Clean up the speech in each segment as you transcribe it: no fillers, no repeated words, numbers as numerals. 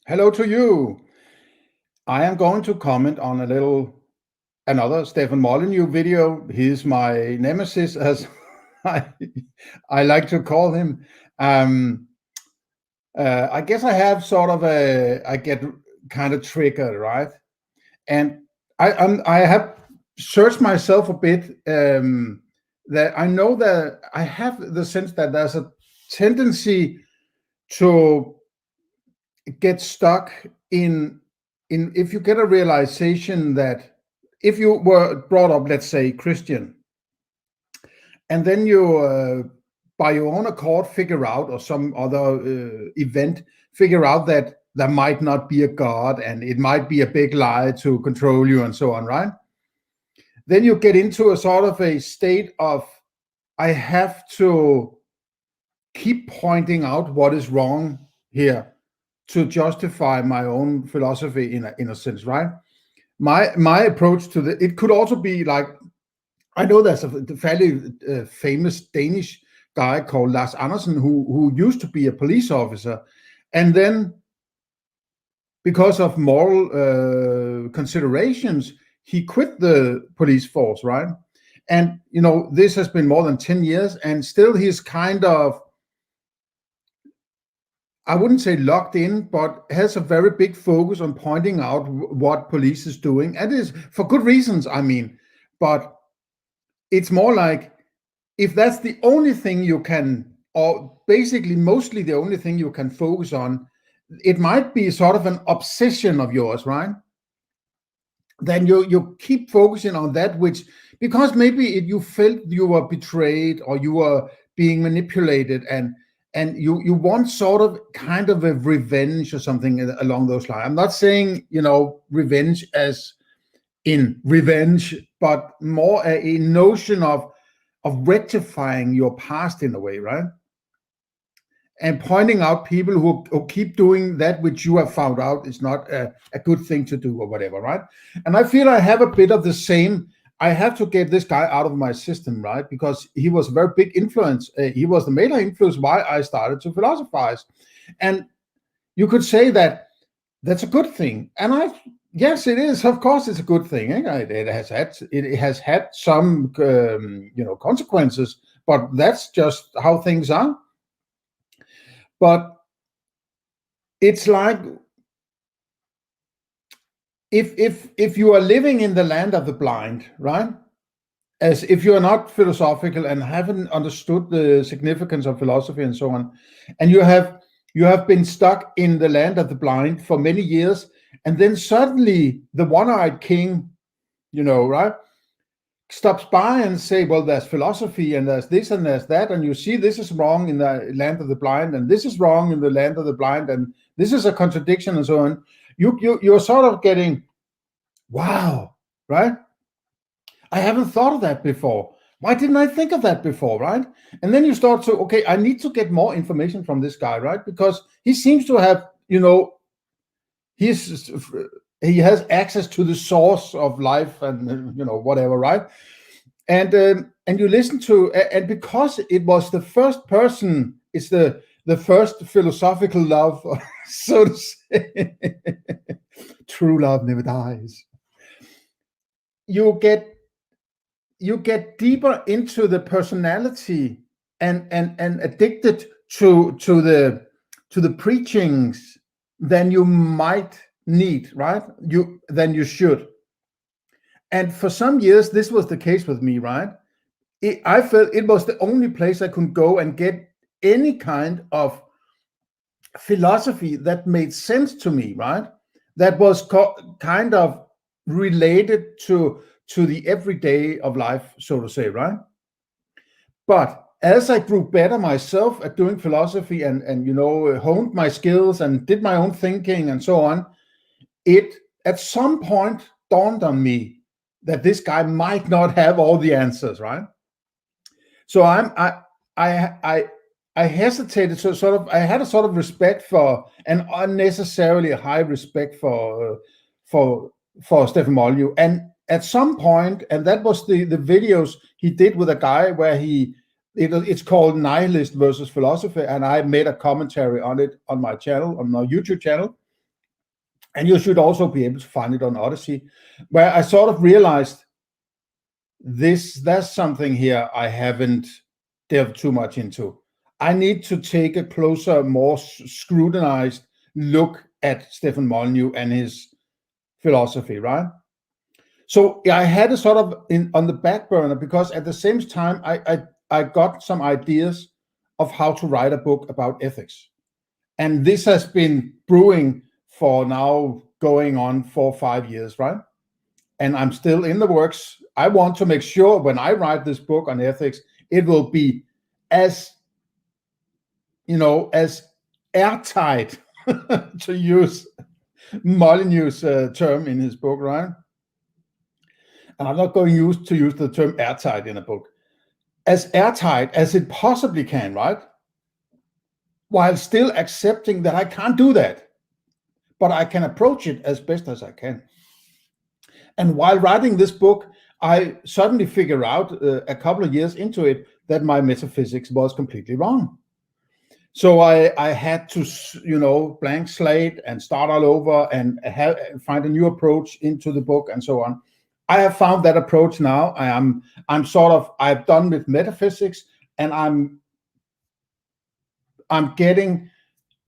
Hello to you. I am going to comment on another Stefan Molyneux video. He's my nemesis, as I, I like to call him. I guess I have I get kind of triggered, right? And I have searched myself a bit. That I know that I have the sense that there's a tendency to get stuck in if you get a realization that if you were brought up, let's say, Christian, and then you by your own accord figure out, or some other event figure out, that there might not be a God and it might be a big lie to control you and so on, right? Then you get into a sort of a state of, I have to keep pointing out what is wrong here to justify my own philosophy in a sense, right? My approach to it could also be like, I know there's a fairly famous Danish guy called Lars Andersen who used to be a police officer, and then because of moral considerations, he quit the police force, right? And this has been more than 10 years, and still he's kind of, I wouldn't say locked in, but has a very big focus on pointing out what police is doing, and is for good reasons, I mean. But it's more like, if that's the only thing you can, or basically mostly the only thing you can focus on, it might be sort of an obsession of yours, right? Then you keep focusing on that, which, because maybe you felt you were betrayed or you were being manipulated, and you want sort of kind of a revenge or something along those lines. I'm not saying revenge as in revenge, but more a notion of rectifying your past in a way, right? And pointing out people who keep doing that which you have found out is not a good thing to do, or whatever, right? And I feel I have a bit of the same. I have to get this guy out of my system, right? Because he was a very big influence. He was the major influence why I started to philosophize. And you could say that that's a good thing. And yes, it is. Of course, it's a good thing. It has had some consequences, but that's just how things are. But it's like, if you are living in the land of the blind, right? As if you are not philosophical and haven't understood the significance of philosophy and so on, and you have been stuck in the land of the blind for many years, and then suddenly the one-eyed king, right, stops by and say, well, there's philosophy and there's this and there's that, and you see this is wrong in the land of the blind, and this is wrong in the land of the blind, and this is a contradiction, and so on. You're sort of getting, wow, right? I haven't thought of that before. Why didn't I think of that before, right? And then you start to, okay, I need to get more information from this guy, right? Because he seems to have, he has access to the source of life and whatever, right? And you listen to, and because it was the first person, it's the first philosophical love, so to say. True love never dies. You get deeper into the personality and addicted to the preachings than you might need, right? Than you should. And for some years, this was the case with me, right? I felt it was the only place I could go and get any kind of philosophy that made sense to me, right? That was kind of related to the everyday of life, so to say, right? But as I grew better myself at doing philosophy and honed my skills and did my own thinking and so on, it at some point dawned on me that this guy might not have all the answers, right? So I hesitated, so sort of I had a sort of respect for, an unnecessarily high respect for Stefan Molyneux. And at some point, and that was the videos he did with a guy where it's called Nihilist versus Philosophy, and I made a commentary on it on my channel, on my YouTube channel. And you should also be able to find it on Odysee, where I sort of realized there's something here I haven't delved too much into. I need to take a closer, more scrutinized look at Stefan Molyneux and his philosophy, right? So I had a sort of on the back burner, because at the same time I got some ideas of how to write a book about ethics. And this has been brewing for now going on 4 or 5 years, right? And I'm still in the works. I want to make sure when I write this book on ethics, it will be as, as airtight, to use Molyneux's term in his book, right? And I'm not going to use the term airtight in a book. As airtight as it possibly can, right? While still accepting that I can't do that, but I can approach it as best as I can. And while writing this book, I suddenly figure out a couple of years into it that my metaphysics was completely wrong. So I had to, blank slate and start all over and find a new approach into the book and so on. I have found that approach now. I've done with metaphysics, and I'm getting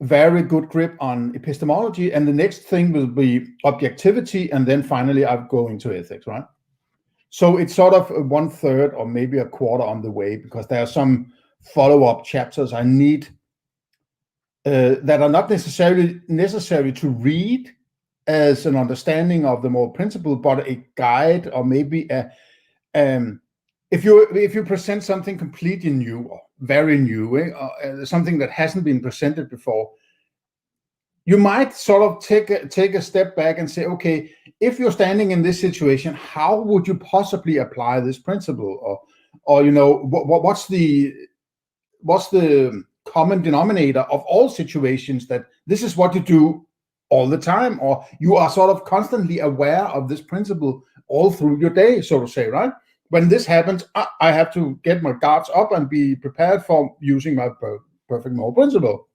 very good grip on epistemology, and the next thing will be objectivity, and then finally I'll go into ethics, right? So it's sort of 1/3 or maybe a quarter on the way, because there are some follow-up chapters I need that are not necessarily necessary to read as an understanding of the more principle, but a guide, or maybe if you present something completely new or very new, something that hasn't been presented before, you might sort of take a step back and say, okay, if you're standing in this situation, how would you possibly apply this principle? Or what's the common denominator of all situations, that this is what you do all the time, or you are sort of constantly aware of this principle all through your day, so to say, right? When this happens, I have to get my guards up and be prepared for using my perfect mole principle.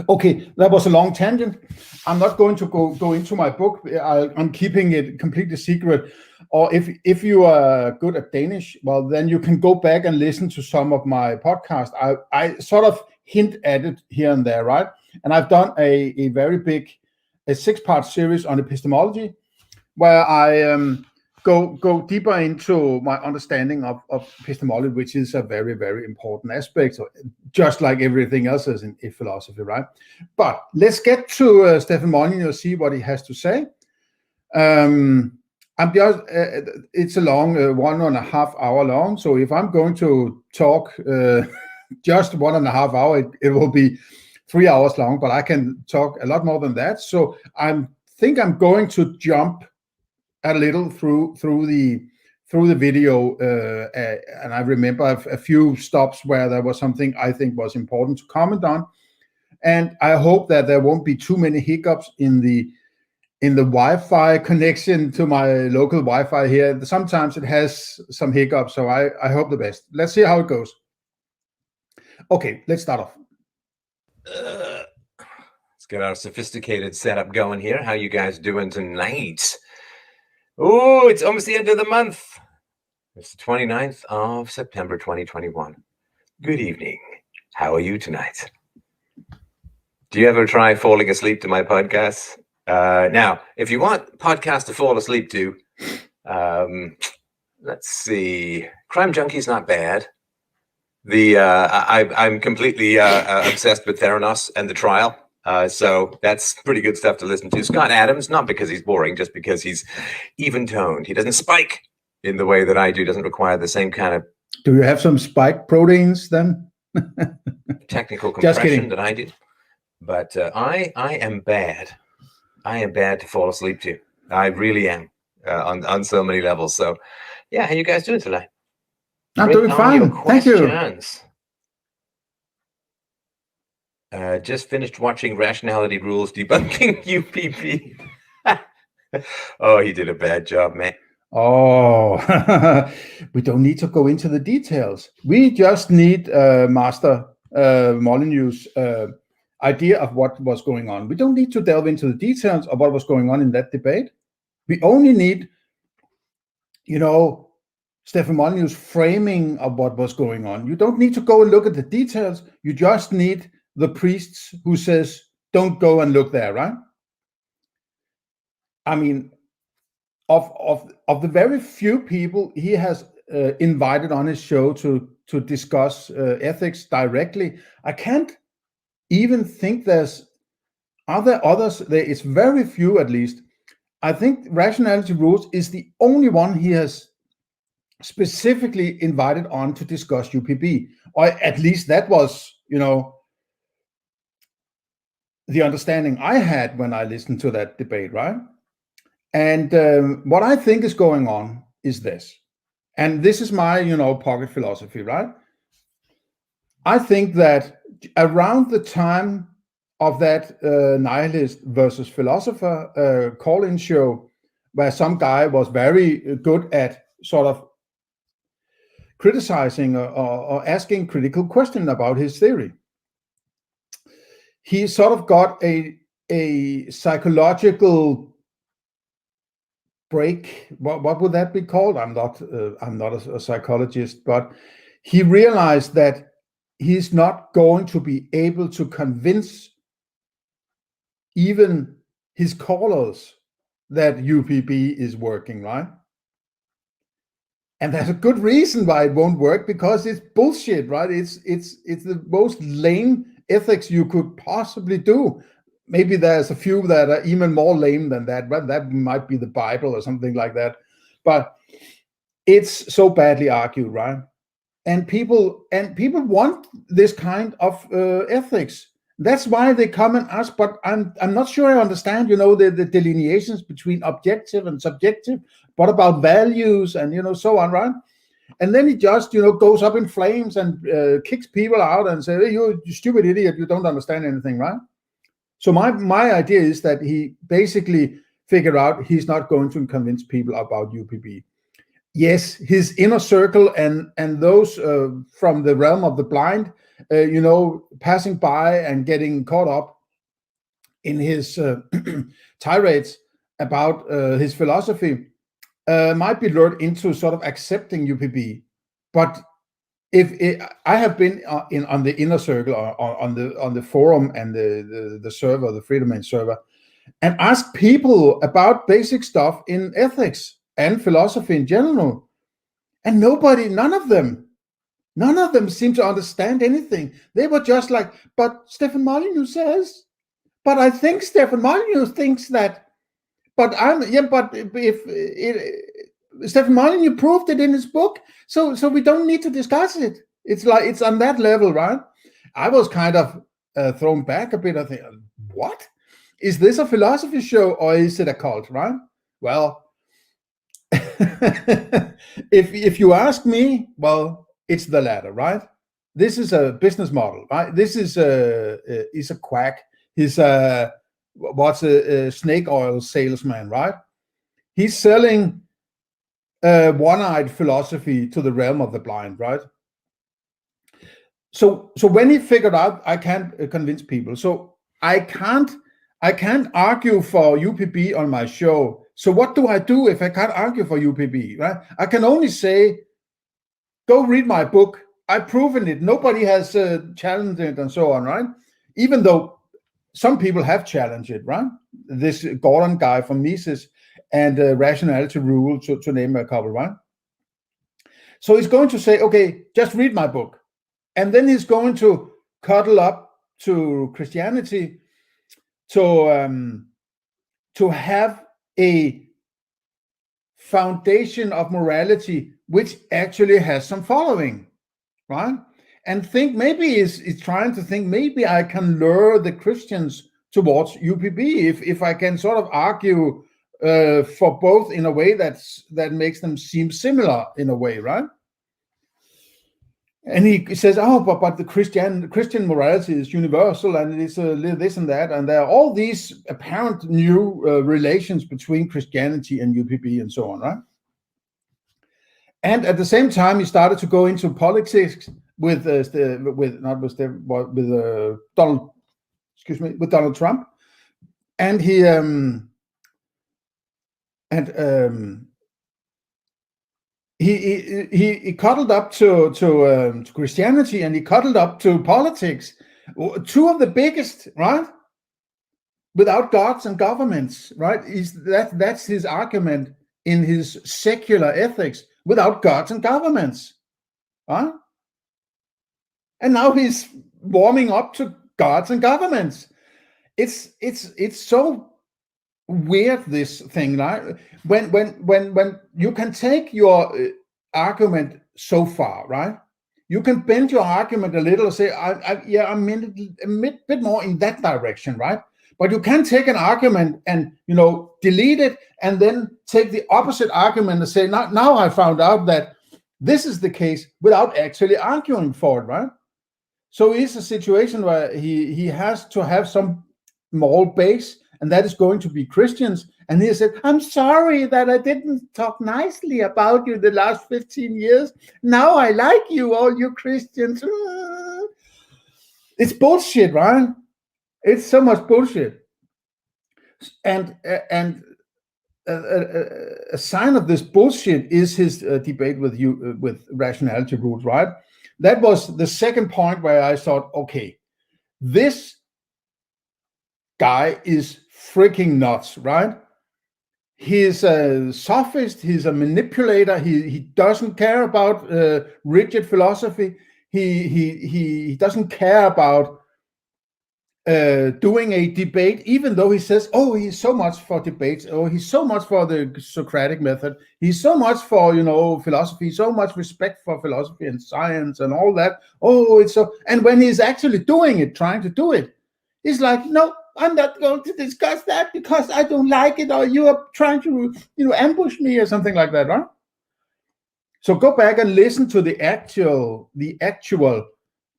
Okay, that was a long tangent. I'm not going to go into my book. I'm keeping it completely secret. Or if you are good at Danish, well, then you can go back and listen to some of my podcasts. I sort of hint at it here and there, right? And I've done a very big 6-part series on epistemology, where I go deeper into my understanding of epistemology, which is a very, very important aspect, just like everything else is in philosophy, right? But let's get to Stefan Molyneux, see what he has to say. It's a long 1.5 hour long, so if I'm going to talk just 1.5 hours, it will be 3 hours long, but I can talk a lot more than that. So I think I'm going to jump a little through the video, and I remember a few stops where there was something I think was important to comment on, and I hope that there won't be too many hiccups in the Wi-Fi connection to my local Wi-Fi here. Sometimes it has some hiccups, so I hope the best. Let's see how it goes. Okay, let's start off. Let's get our sophisticated setup going here. How you guys doing tonight? Oh, it's almost the end of the month. It's the 29th of September, 2021. Good evening. How are you tonight? Do you ever try falling asleep to my podcasts? Now, if you want podcasts to fall asleep to, let's see. Crime Junkie's not bad. I'm completely obsessed with Theranos and the Trial. So that's pretty good stuff to listen to. Scott Adams, not because he's boring, just because he's even-toned. He doesn't spike in the way that I do, doesn't require the same kind of... Do you have some spike proteins then? Technical compression that I do. But I am bad. I am bad to fall asleep to. I really am on so many levels. So, yeah, how you guys doing tonight? I'm doing fine. Thank you. Just finished watching Rationality Rules debunking UPP. Oh, he did a bad job, man. Oh, we don't need to go into the details. We just need Master Molyneux's idea of what was going on. We don't need to delve into the details of what was going on in that debate. We only need, Stefan Molyneux's framing of what was going on. You don't need to go and look at the details. You just need the priests who says, don't go and look there, right? I mean, of the very few people he has invited on his show to discuss ethics directly, I can't even think are there others? It's very few, at least. I think Rationality Rules is the only one he has specifically invited on to discuss UPB, or at least that was, the understanding I had when I listened to that debate, right? And what I think is going on is this, and this is my, pocket philosophy, right? I think that around the time of that nihilist versus philosopher call-in show, where some guy was very good at sort of criticizing or asking critical questions about his theory, he sort of got a psychological break. What would that be called? I'm not a psychologist, but he realized that he's not going to be able to convince even his callers that UPB is working, right? And there's a good reason why it won't work, because it's bullshit, right? It's the most lame ethics you could possibly do. Maybe there's a few that are even more lame than that, but that might be the Bible or something like that. But it's so badly argued, right? And people want this kind of ethics. That's why they come and ask. But I'm not sure I understand, the delineations between objective and subjective. What about values and so on, right? And then he just goes up in flames and kicks people out and says, hey, you stupid idiot, you don't understand anything, right? So my idea is that he basically figured out he's not going to convince people about UPB. Yes, his inner circle and those from the realm of the blind, passing by and getting caught up in his tirades about his philosophy might be lured into sort of accepting UPB. But I have been on the inner circle, or on the forum and the server, the Free Domain server, and ask people about basic stuff in ethics and philosophy in general, and none of them seem to understand anything. They were just like, but Stefan Molyneux says, but I think Stefan Molyneux thinks that, but Stefan Molyneux proved it in his book, so we don't need to discuss it. It's like, it's on that level, right? I was kind of thrown back a bit. I think, what? Is this a philosophy show or is it a cult, right? Well, if you ask me, well, it's the latter, right? This is a business model, right? This is a quack. He's a snake oil salesman, right? He's selling one-eyed philosophy to the realm of the blind, right? So when he figured out I can't convince people, so I can't argue for UPB on my show. So what do I do if I can't argue for UPB, right? I can only say, go read my book. I've proven it. Nobody has challenged it and so on, right? Even though some people have challenged it, right? This Gordon guy from Mises and Rationality Rule, to name a couple, right? So he's going to say, okay, just read my book. And then he's going to cuddle up to Christianity to have a foundation of morality which actually has some following, right? And think maybe is trying to think maybe I can lure the Christians towards UPB if I can sort of argue for both in a way that makes them seem similar in a way, right? And he says, oh, but the Christian morality is universal, and it is this and that, and there are all these apparent new relations between Christianity and UPB and so on, right? And at the same time, he started to go into politics with Donald with Donald Trump, and he cuddled up to Christianity, and he cuddled up to politics. Two of the biggest, right? Without gods and governments, right? That's his argument in his secular ethics. Without gods and governments, right? And now he's warming up to gods and governments. It's so weird, this thing, right? When you can take your argument so far, right? You can bend your argument a little and say, I'm a bit more in that direction, right? But you can take an argument and, delete it, and then take the opposite argument and say, now I found out that this is the case, without actually arguing for it, right? So it's a situation where he has to have some moral base, and that is going to be Christians. And he said, I'm sorry that I didn't talk nicely about you the last 15 years. Now I like you, all you Christians. It's bullshit, right? It's so much bullshit. And a sign of this bullshit is his debate with rationality rules, right? That was the second point where I thought, okay, this guy is freaking nuts, right? He's a sophist, he's a manipulator, he doesn't care about rigid philosophy, he doesn't care about doing a debate, even though he says, oh, he's so much for debates, or he's so much for the Socratic method, he's so much for, philosophy, so much respect for philosophy and science and all that. Oh, it's so, and when he's actually doing it, trying to do it, he's like, no, I'm not going to discuss that because I don't like it, or you are trying to, ambush me or something like that, right? So go back and listen to the actual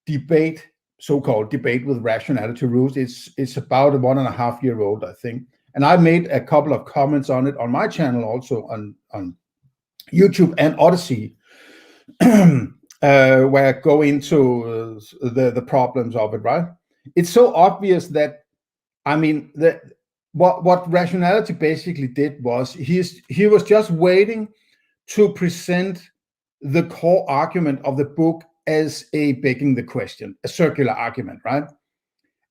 debate, so-called debate with rationality rules. It's about a 1.5-year-old, I think. And I made a couple of comments on it on my channel, also on YouTube and Odysee, where I go into the problems of it, right? It's so obvious that, what rationality basically did was he was just waiting to present the core argument of the book as a begging the question, a circular argument, right?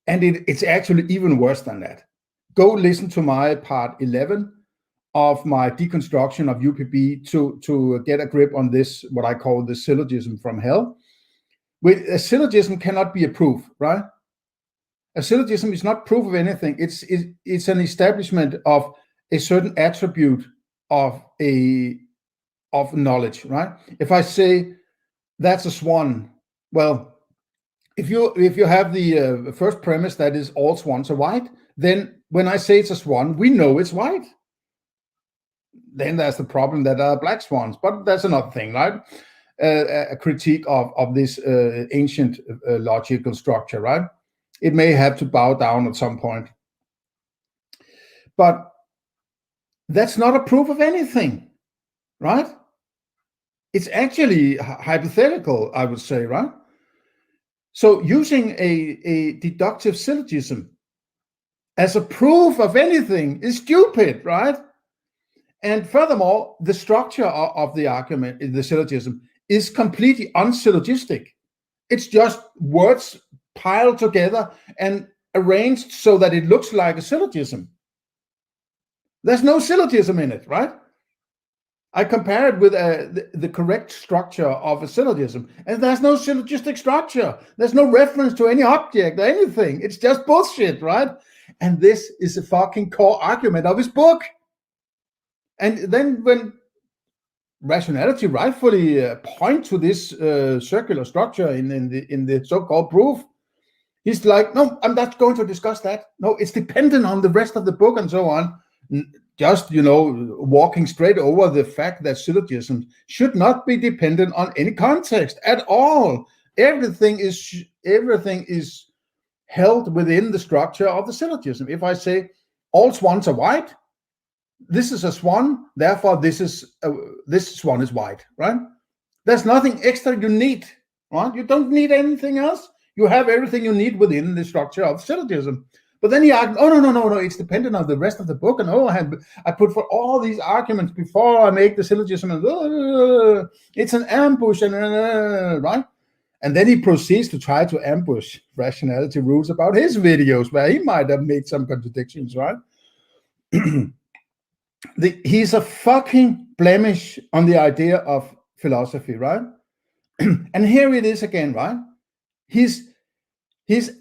And it's actually even worse than that. Go listen to my part 11 of my deconstruction of UPB to get a grip on this, what I call the syllogism from hell. A syllogism cannot be a proof, right? A syllogism is not proof of anything. It's an establishment of a certain attribute of knowledge, right? If I say that's a swan, well, if you have the first premise that is all swans are white, then when I say it's a swan, we know it's white. Then there's the problem that are black swans, but that's another thing, right? A critique of this ancient logical structure, right? It may have to bow down at some point. But that's not a proof of anything, right? It's actually hypothetical, I would say, right? So using a deductive syllogism as a proof of anything is stupid, right? And furthermore, the structure of the argument in the syllogism is completely unsyllogistic. It's just words piled together and arranged so that it looks like a syllogism. There's no syllogism in it, right? I compare it with the correct structure of a syllogism, and there's no syllogistic structure. There's no reference to any object or anything. It's just bullshit, right? And this is a fucking core argument of his book. And then when rationality rightfully point to this circular structure in the so-called proof, he's like, no, I'm not going to discuss that. No, it's dependent on the rest of the book and so on. Just, walking straight over the fact that syllogisms should not be dependent on any context at all. Everything is held within the structure of the syllogism. If I say all swans are white, this is a swan, therefore this swan is white, right? There's nothing extra you need, right? You don't need anything else. You have everything you need within the structure of syllogism. But then he argued, oh, no, it's dependent on the rest of the book. And I put for all these arguments before I make the syllogism. And it's an ambush, and right? And then he proceeds to try to ambush rationality rules about his videos, where he might have made some contradictions, right? He's a fucking blemish on the idea of philosophy, right? And here it is again, right? He's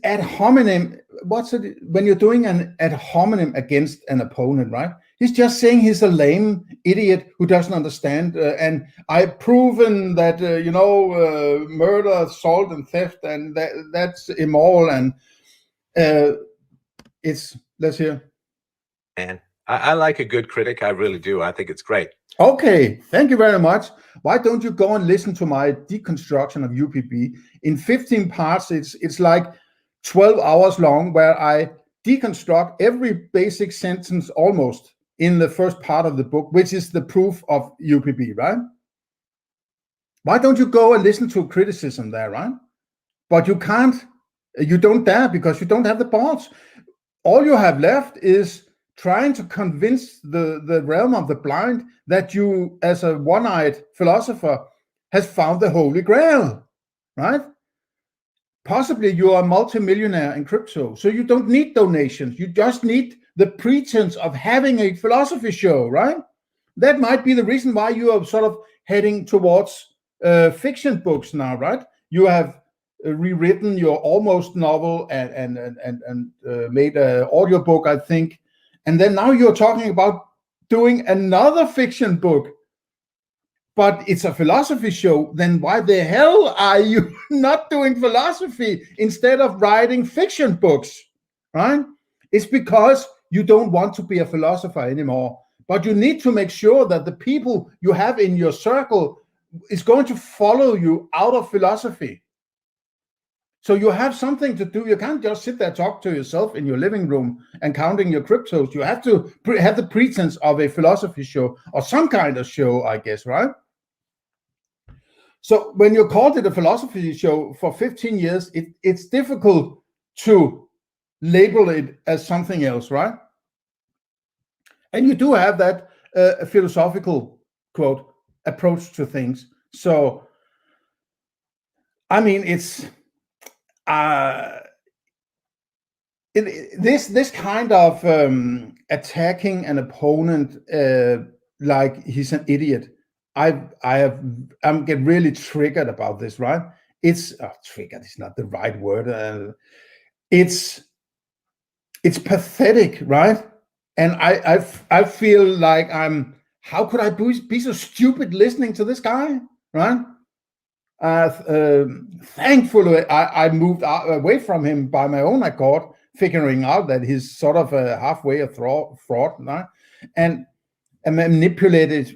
ad hominem. What's it when you're doing an ad hominem against an opponent, right? He's just saying he's a lame idiot who doesn't understand. And I've proven that murder, assault, and theft, and that's immoral. And let's hear. And I like a good critic. I really do. I think it's great. Okay, thank you very much. Why don't you go and listen to my deconstruction of UPB in 15 parts? It's like 12 hours long, where I deconstruct every basic sentence almost in the first part of the book, which is the proof of UPB, right? Why don't you go and listen to criticism there, right? But you don't dare, because you don't have the balls. All you have left is trying to convince the realm of the blind that you, as a one-eyed philosopher, has found the Holy Grail, right? Possibly you are a multimillionaire in crypto, so you don't need donations. You just need the pretense of having a philosophy show, right? That might be the reason why you are sort of heading towards fiction books now, right? You have rewritten your almost novel and made an audiobook, I think. And then now you're talking about doing another fiction book, but it's a philosophy show. Then why the hell are you not doing philosophy instead of writing fiction books, right? It's because you don't want to be a philosopher anymore, but you need to make sure that the people you have in your circle is going to follow you out of philosophy. So you have something to do. You can't just sit there, talk to yourself in your living room and counting your cryptos. You have to have the pretense of a philosophy show or some kind of show, I guess, right? So when you called it a philosophy show for 15 years, it's difficult to label it as something else, right? And you do have that philosophical, quote, approach to things. So, I mean, it's... this kind of attacking an opponent like he's an idiot, I'm get really triggered about this, right? It's triggered is not the right word. It's pathetic, right? And I feel like how could I be so stupid listening to this guy, right? Thankfully, I moved away from him by my own accord, figuring out that he's sort of a halfway a fraud, right? And a manipulative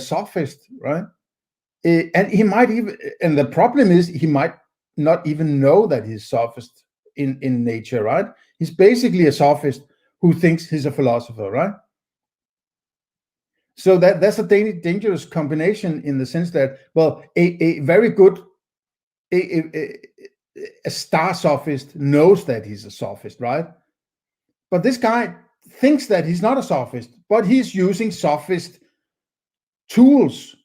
sophist, right? And he might even, and the problem is he might not even know that he's sophist in nature, right? He's basically a sophist who thinks he's a philosopher, right? So that's a dangerous combination in the sense that, well, a very good, a star sophist knows that he's a sophist, right? But this guy thinks that he's not a sophist, but he's using sophist tools.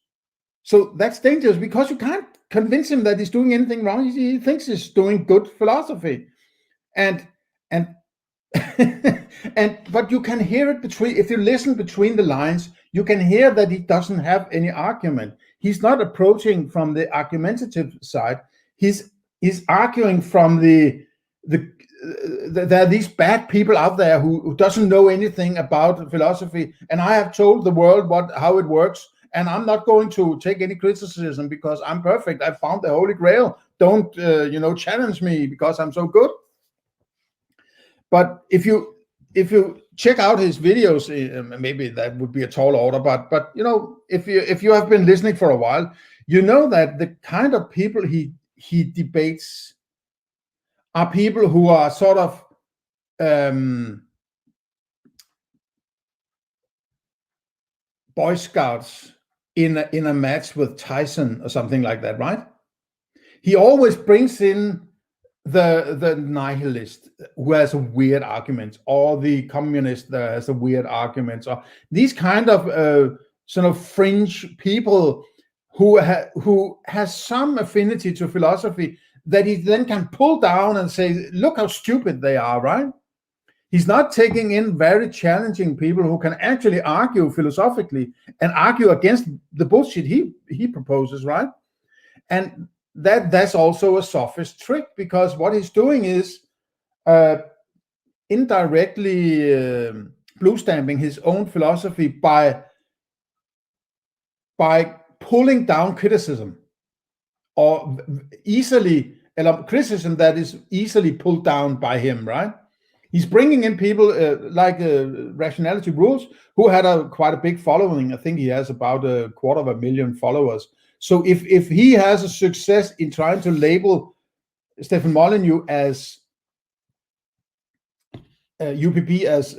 So that's dangerous because you can't convince him that he's doing anything wrong. He thinks he's doing good philosophy. And but you can hear it if you listen between the lines, you can hear that he doesn't have any argument. He's not approaching from the argumentative side. He's arguing from there are these bad people out there who doesn't know anything about philosophy, and I have told the world how it works, and I'm not going to take any criticism because I'm perfect. I found the Holy Grail. Don't challenge me because I'm so good. But if you check out his videos, maybe that would be a tall order. But if you have been listening for a while, you know that the kind of people he debates are people who are sort of Boy Scouts in a match with Tyson or something like that, right? he always brings in the nihilist who has a weird argument, or the communist that has a weird argument, or these kind of sort of fringe people who has some affinity to philosophy that he then can pull down and say, look how stupid they are, right? He's not taking in very challenging people who can actually argue philosophically and argue against the bullshit he proposes, right? And that's also a sophist trick, because what he's doing is indirectly blue stamping his own philosophy by pulling down criticism, or criticism that is easily pulled down by him, right? He's bringing in people like Rationality Rules, who had quite a big following. I think he has about 250,000 followers. So if he has a success in trying to label Stefan Molyneux as UPP as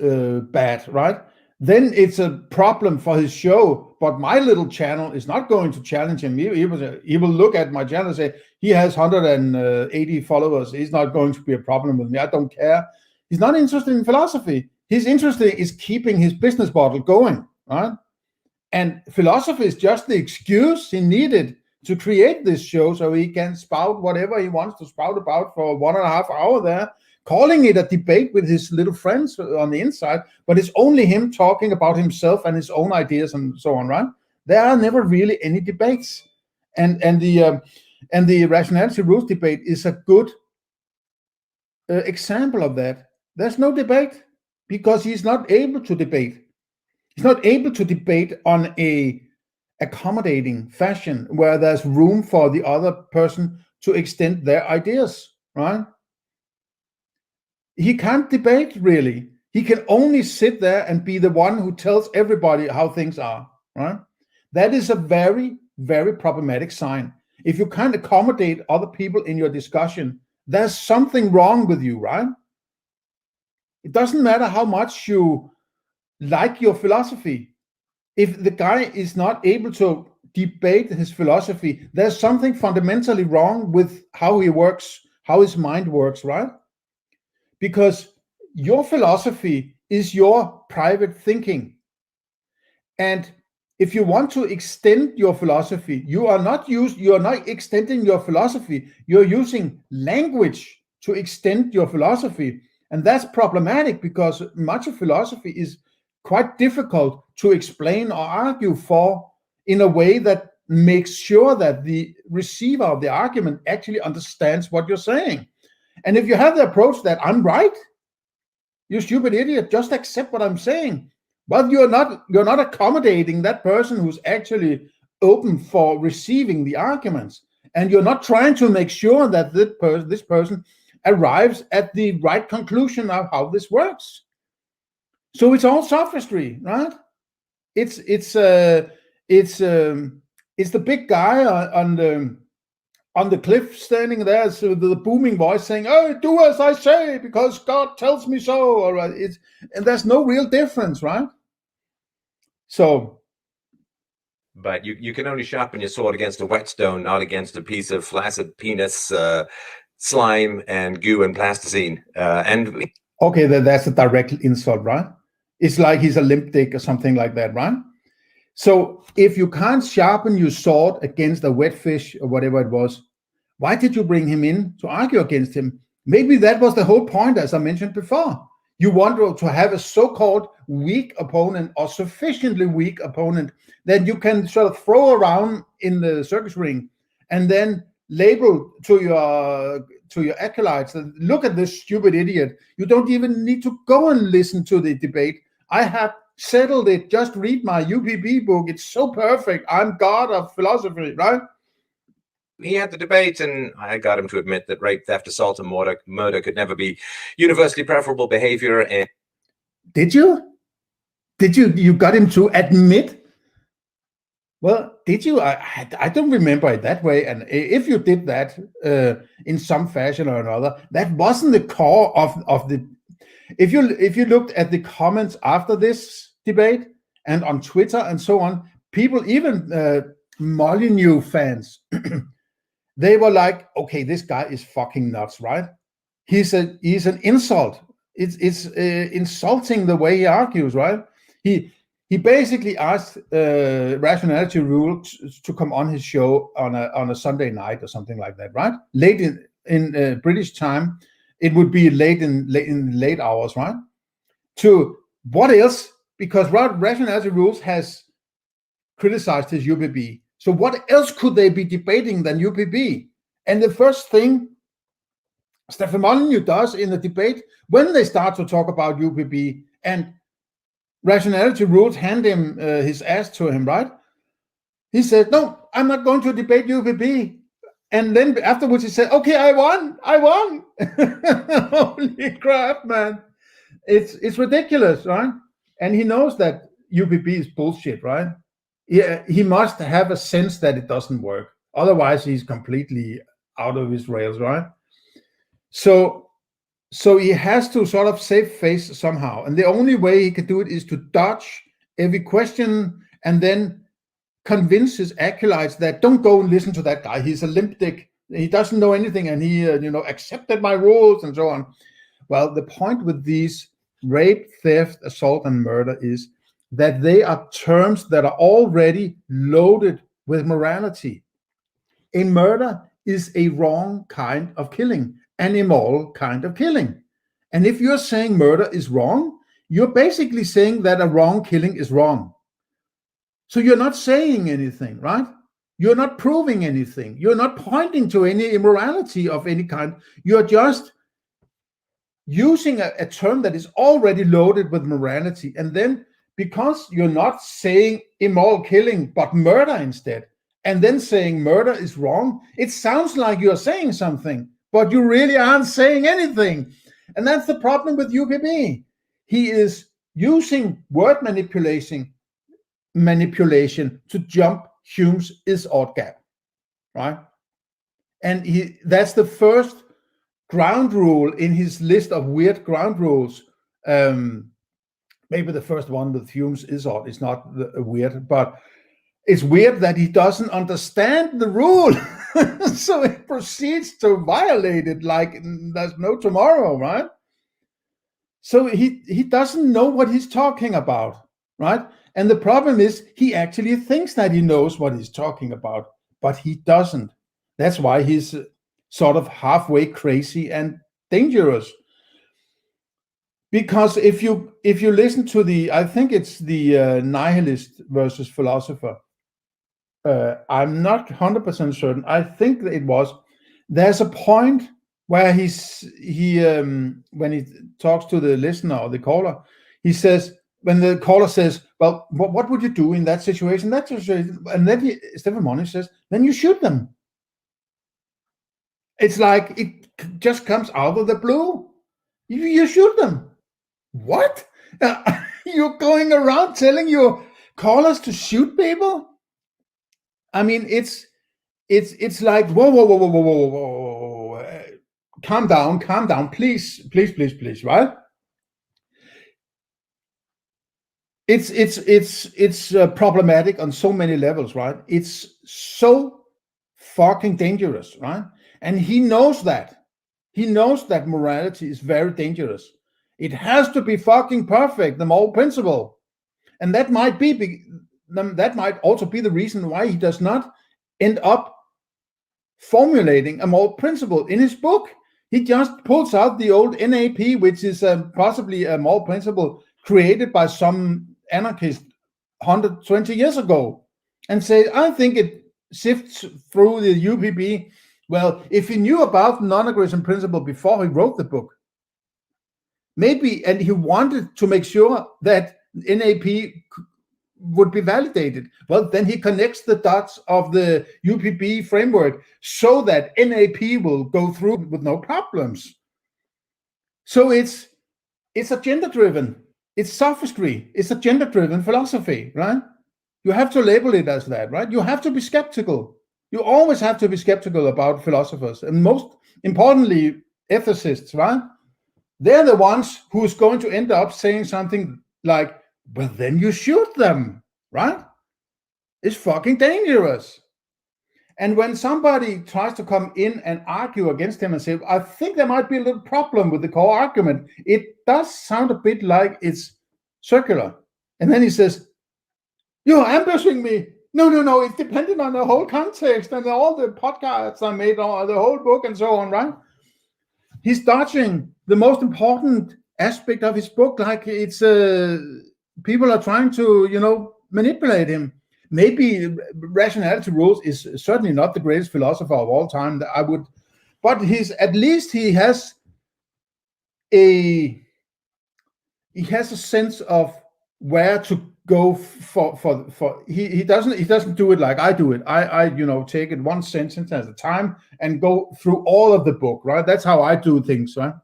bad, right? Then it's a problem for his show. But my little channel is not going to challenge him. He will look at my channel and say, he has 180 followers. He's not going to be a problem with me. I don't care. He's not interested in philosophy. His interest is keeping his business model going, right? And philosophy is just the excuse he needed to create this show, so he can spout whatever he wants to spout about for 1.5 hours there, calling it a debate with his little friends on the inside, but it's only him talking about himself and his own ideas and so on, right? There are never really any debates. And the Rationality Rules debate is a good example of that. There's no debate because he's not able to debate. He's not able to debate on a accommodating fashion where there's room for the other person to extend their ideas, right? He can't debate, really. He can only sit there and be the one who tells everybody how things are, right? That is a very, very problematic sign. If you can't accommodate other people in your discussion, there's something wrong with you, right? It doesn't matter how much you like your philosophy. If the guy is not able to debate his philosophy, there's something fundamentally wrong with how he works, how his mind works, right? Because your philosophy is your private thinking. And if you want to extend your philosophy, you are not extending your philosophy, you're using language to extend your philosophy. And that's problematic because much of philosophy is quite difficult to explain or argue for in a way that makes sure that the receiver of the argument actually understands what you're saying. And if you have the approach that I'm right, you stupid idiot, just accept what I'm saying. But you're not accommodating that person who's actually open for receiving the arguments. And you're not trying to make sure that this person arrives at the right conclusion of how this works. So it's all sophistry, right? It's the big guy on the cliff standing there, so the booming voice saying, "Oh, do as I say because God tells me so." All right, and there's no real difference, right? So, but you can only sharpen your sword against a whetstone, not against a piece of flaccid penis, slime and goo and plasticine. Okay, that's a direct insult, right? It's like he's a limp dick or something like that, right? So if you can't sharpen your sword against a wet fish or whatever it was, why did you bring him in to argue against him? Maybe that was the whole point, as I mentioned before. You want to have a so-called weak opponent or sufficiently weak opponent that you can sort of throw around in the circus ring and then label to your acolytes, look at this stupid idiot. You don't even need to go and listen to the debate. I have settled it. Just read my UPP book. It's so perfect. I'm God of philosophy, right? He had the debate, and I got him to admit that rape, theft, assault, and murder could never be universally preferable behavior. And did you? You got him to admit? Well, did you? I don't remember it that way. And if you did that in some fashion or another, that wasn't the core of the. If you looked at the comments after this debate and on Twitter and so on, people, even Molyneux fans, they were like, okay, this guy is fucking nuts, right? He's an insult. It's insulting the way he argues, right? He basically asked Rationality Rule to come on his show on a Sunday night or something like that, right? Late in British time, it would be late hours, right? To what else? Because Rationality Rules has criticized his UPB. So what else could they be debating than UPB? And the first thing Stefan Molyneux does in the debate, when they start to talk about UPB and Rationality Rules hand him his ass to him, right? He said, no, I'm not going to debate UPB. And then afterwards he said, okay, I won. Holy crap, man. It's ridiculous, right? And he knows that UPB is bullshit, right? Yeah, he must have a sense that it doesn't work. Otherwise, he's completely out of his rails, right? So he has to sort of save face somehow. And the only way he can do it is to dodge every question and then convince his acolytes that don't go and listen to that guy. He's a limp dick. He doesn't know anything, and he accepted my rules and so on. Well, the point with these rape, theft, assault, and murder is that they are terms that are already loaded with morality. A murder is a wrong kind of killing, an immoral kind of killing. And if you're saying murder is wrong, you're basically saying that a wrong killing is wrong. So you're not saying anything, right? You're not proving anything. You're not pointing to any immorality of any kind. You're just using a term that is already loaded with morality. And then because you're not saying immoral killing, but murder instead, and then saying murder is wrong, it sounds like you're saying something, but you really aren't saying anything. And that's the problem with UPB. He is using word manipulation to jump Hume's is-ought gap, right? And that's the first ground rule in his list of weird ground rules. Maybe the first one with Hume's is-ought is not weird, but it's weird that he doesn't understand the rule. So he proceeds to violate it like there's no tomorrow, right? So he doesn't know what he's talking about, right? And the problem is he actually thinks that he knows what he's talking about, but he doesn't. That's why he's sort of halfway crazy and dangerous. Because if you listen to I think it's the nihilist versus philosopher. I'm not 100% certain. I think that it was. There's a point where when he talks to the listener or the caller, he says, when the caller says, well, what would you do in that situation? And then Stefan Molyneux says, then you shoot them. It's like it just comes out of the blue. You shoot them. What? You're going around telling your callers to shoot people? I mean, it's like, whoa. Calm down, please, right? It's problematic on so many levels, right? It's so fucking dangerous, right? And he knows that. He knows that morality is very dangerous. It has to be fucking perfect, the moral principle. And that might also be the reason why he does not end up formulating a moral principle in his book. He just pulls out the old NAP, which is possibly a moral principle created by some anarchist 120 years ago, and say, I think it sifts through the UPB. Well, if he knew about the non-aggression principle before he wrote the book, maybe, and he wanted to make sure that NAP would be validated, well, then he connects the dots of the UPB framework so that NAP will go through with no problems. So it's agenda-driven. It's sophistry. It's agenda-driven philosophy, right? You have to label it as that, right? You have to be skeptical. You always have to be skeptical about philosophers, and most importantly, ethicists, right? They're the ones who's going to end up saying something like, well, then you shoot them, right? It's fucking dangerous. And when somebody tries to come in and argue against him and say, I think there might be a little problem with the core argument, it does sound a bit like it's circular. And then he says, you're ambushing me. No, it's dependent on the whole context and all the podcasts I made, or the whole book and so on, right? He's dodging the most important aspect of his book, like it's people are trying to, manipulate him. Maybe rationality rules is certainly not the greatest philosopher of all time. But at least he has a sense of where to go for. He doesn't do it like I do it. I take it one sentence at a time and go through all of the book, right? That's how I do things, right?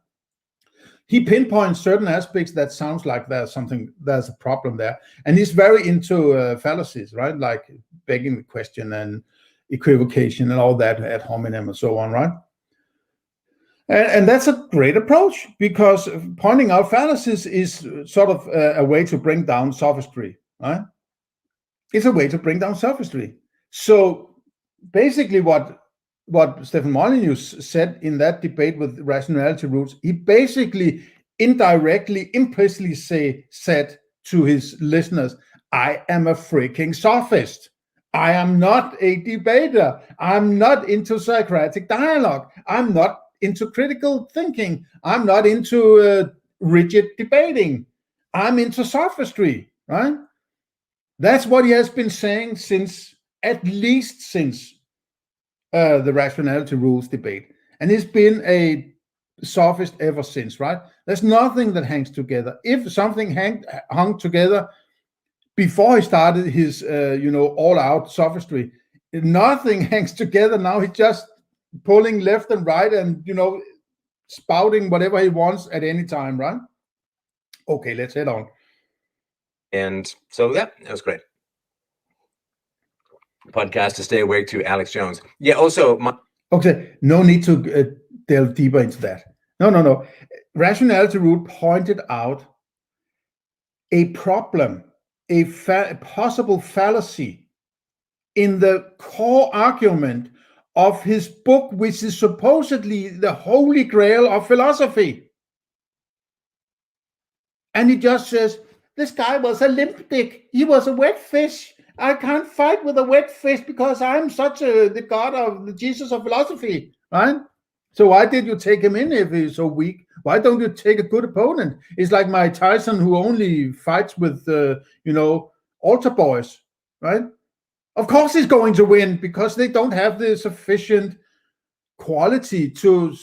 He pinpoints certain aspects that sounds like there's a problem there. And he's very into fallacies, right? Like begging the question and equivocation and all that ad hominem and so on, right? And that's a great approach, because pointing out fallacies is sort of a way to bring down sophistry, right? It's a way to bring down sophistry. So basically what Stefan Molyneux said in that debate with rationality rules, he basically indirectly, implicitly said to his listeners, I am a freaking sophist. I am not a debater. I'm not into Socratic dialogue. I'm not into critical thinking. I'm not into rigid debating. I'm into sophistry, right? That's what he has been saying at least since the rationality rules debate. And he's been a sophist ever since, right? There's nothing that hangs together. If something hung together before he started his, all-out sophistry, nothing hangs together now. He's just pulling left and right and, spouting whatever he wants at any time, right? Okay, let's head on. And so, that was great. Podcast to stay awake to Alex Jones. Yeah, also... Okay, no need to delve deeper into that. No. Rationality rule pointed out a problem, a possible fallacy in the core argument of his book, which is supposedly the holy grail of philosophy. And he just says, this guy was a limp dick. He was a wet fish. I can't fight with a wet fish because I'm the god of the Jesus of philosophy, right? So why did you take him in if he's so weak? Why don't you take a good opponent? It's like Mike Tyson, who only fights with, altar boys, right? Of course he's going to win, because they don't have the sufficient quality to,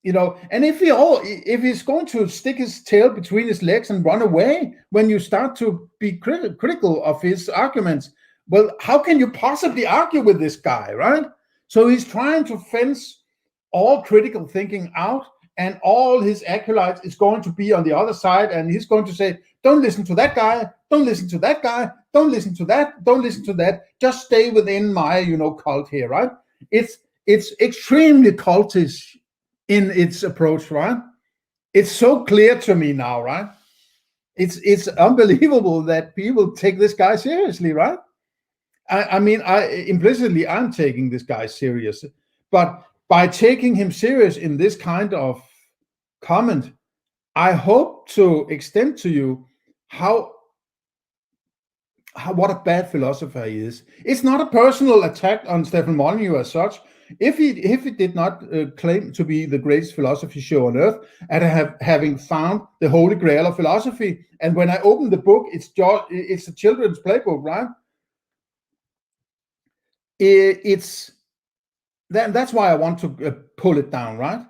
and if he's going to stick his tail between his legs and run away when you start to be critical of his arguments, well, how can you possibly argue with this guy, right? So he's trying to fence all critical thinking out, and all his acolytes is going to be on the other side, and he's going to say, don't listen to that guy, don't listen to that guy, don't listen to that, don't listen to that, just stay within my, cult here, right? It's extremely cultish in its approach, right? It's so clear to me now, right? It's unbelievable that people take this guy seriously, right? I mean, implicitly, I'm taking this guy serious, but by taking him serious in this kind of comment, I hope to extend to you what a bad philosopher he is. It's not a personal attack on Stefan Molyneux as such. If he did not claim to be the greatest philosophy show on earth, and having found the holy grail of philosophy, and when I open the book, it's a children's playbook, right? That's why I want to pull it down, right?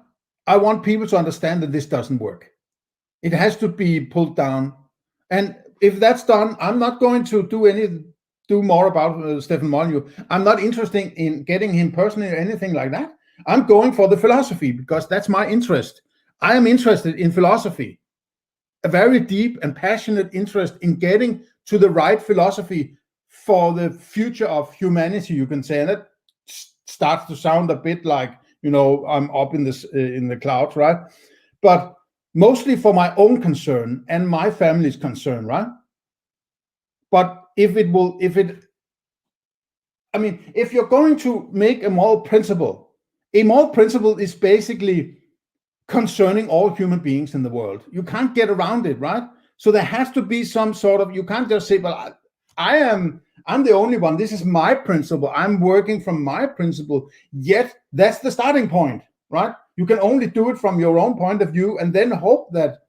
I want people to understand that this doesn't work. It has to be pulled down. And if that's done, I'm not going to do more about Stefan Molyneux. I'm not interested in getting him personally or anything like that. I'm going for the philosophy, because that's my interest. I am interested in philosophy, a very deep and passionate interest in getting to the right philosophy for the future of humanity, you can say. And that starts to sound a bit like, I'm up in the clouds, right? But mostly for my own concern and my family's concern, right? But if I mean, if you're going to make a moral principle is basically concerning all human beings in the world. You can't get around it, right? So there has to be some sort of, you can't just say, well, I'm the only one. This is my principle. I'm working from my principle. Yet that's the starting point, right? You can only do it from your own point of view and then hope that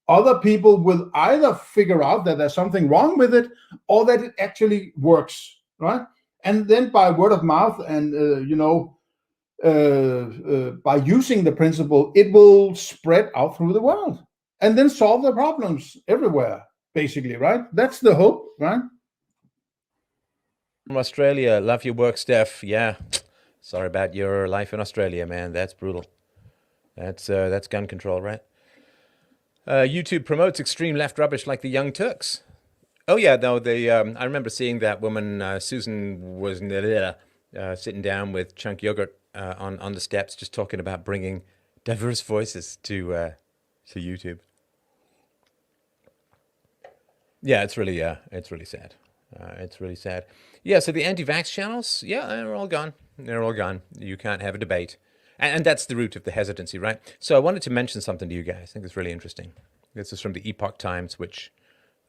other people will either figure out that there's something wrong with it or that it actually works, right? And then by word of mouth and, by using the principle, it will spread out through the world and then solve the problems everywhere, basically, right? That's the hope, right? From Australia, love your work, Steph. Yeah, sorry about your life in Australia, man. That's brutal. That's gun control, right? YouTube promotes extreme left rubbish like the Young Turks. Oh yeah, no, they. I remember seeing that woman, Susan, was sitting down with Chunk Yogurt on the steps, just talking about bringing diverse voices to YouTube. Yeah, it's really sad. It's really sad. Yeah, so the anti-vax channels, yeah, they're all gone. They're all gone. You can't have a debate. And that's the root of the hesitancy, right? So I wanted to mention something to you guys. I think it's really interesting. This is from the Epoch Times, which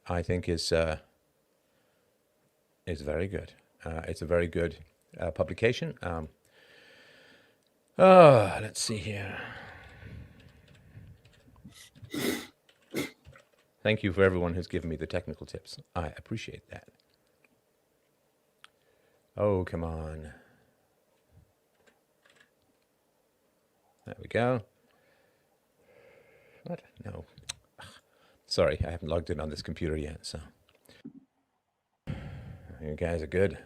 I think is very good. It's a very good publication. Let's see here. Thank you for everyone who's given me the technical tips. I appreciate that. Oh, come on. There we go. What? No. Sorry, I haven't logged in on this computer yet, so. You guys are good.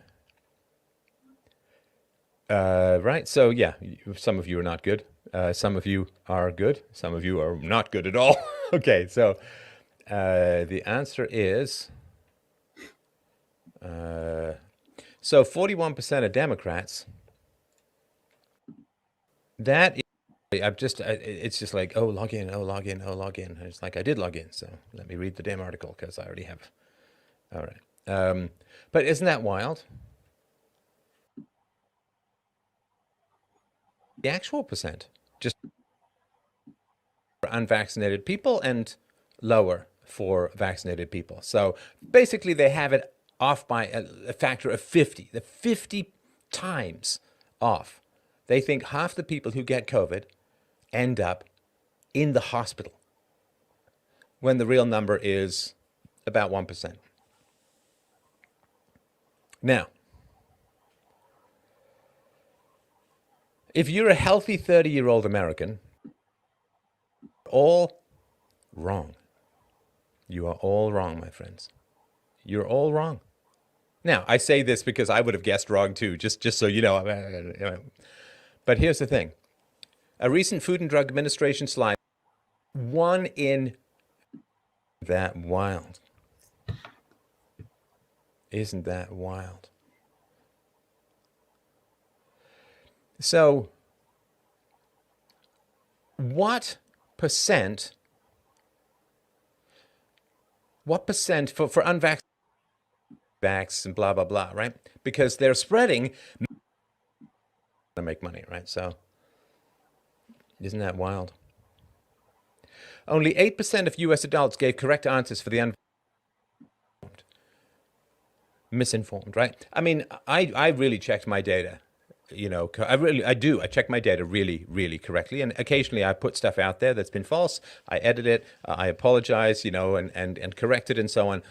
Right, so yeah, some of you are not good. Some of you are good. Some of you are not good at all. Okay, so the answer is... so 41% of Democrats, that is, it's just like, oh, log in, oh, log in, oh, log in. And it's like, I did log in, so let me read the damn article because I already have. All right. But isn't that wild? The actual percent, just for unvaccinated people and lower for vaccinated people. So basically they have it off by a factor of 50, the 50 times off. They think half the people who get COVID end up in the hospital when the real number is about 1%. Now, if you're a healthy 30-year-old American, all wrong. You are all wrong, my friends. You're all wrong. Now, I say this because I would have guessed wrong too, just so you know. But here's the thing. A recent Food and Drug Administration slide, one in that wild. Isn't that wild? So, what percent for unvaccinated vax and blah, blah, blah, right? Because they're spreading to make money, right? So, isn't that wild? Only 8% of US adults gave correct answers for the uninformed. Misinformed, right? I mean, I really checked my data. You know, I do. I check my data really, really correctly. And occasionally I put stuff out there that's been false. I edit it. I apologize, you know, and correct it and so on.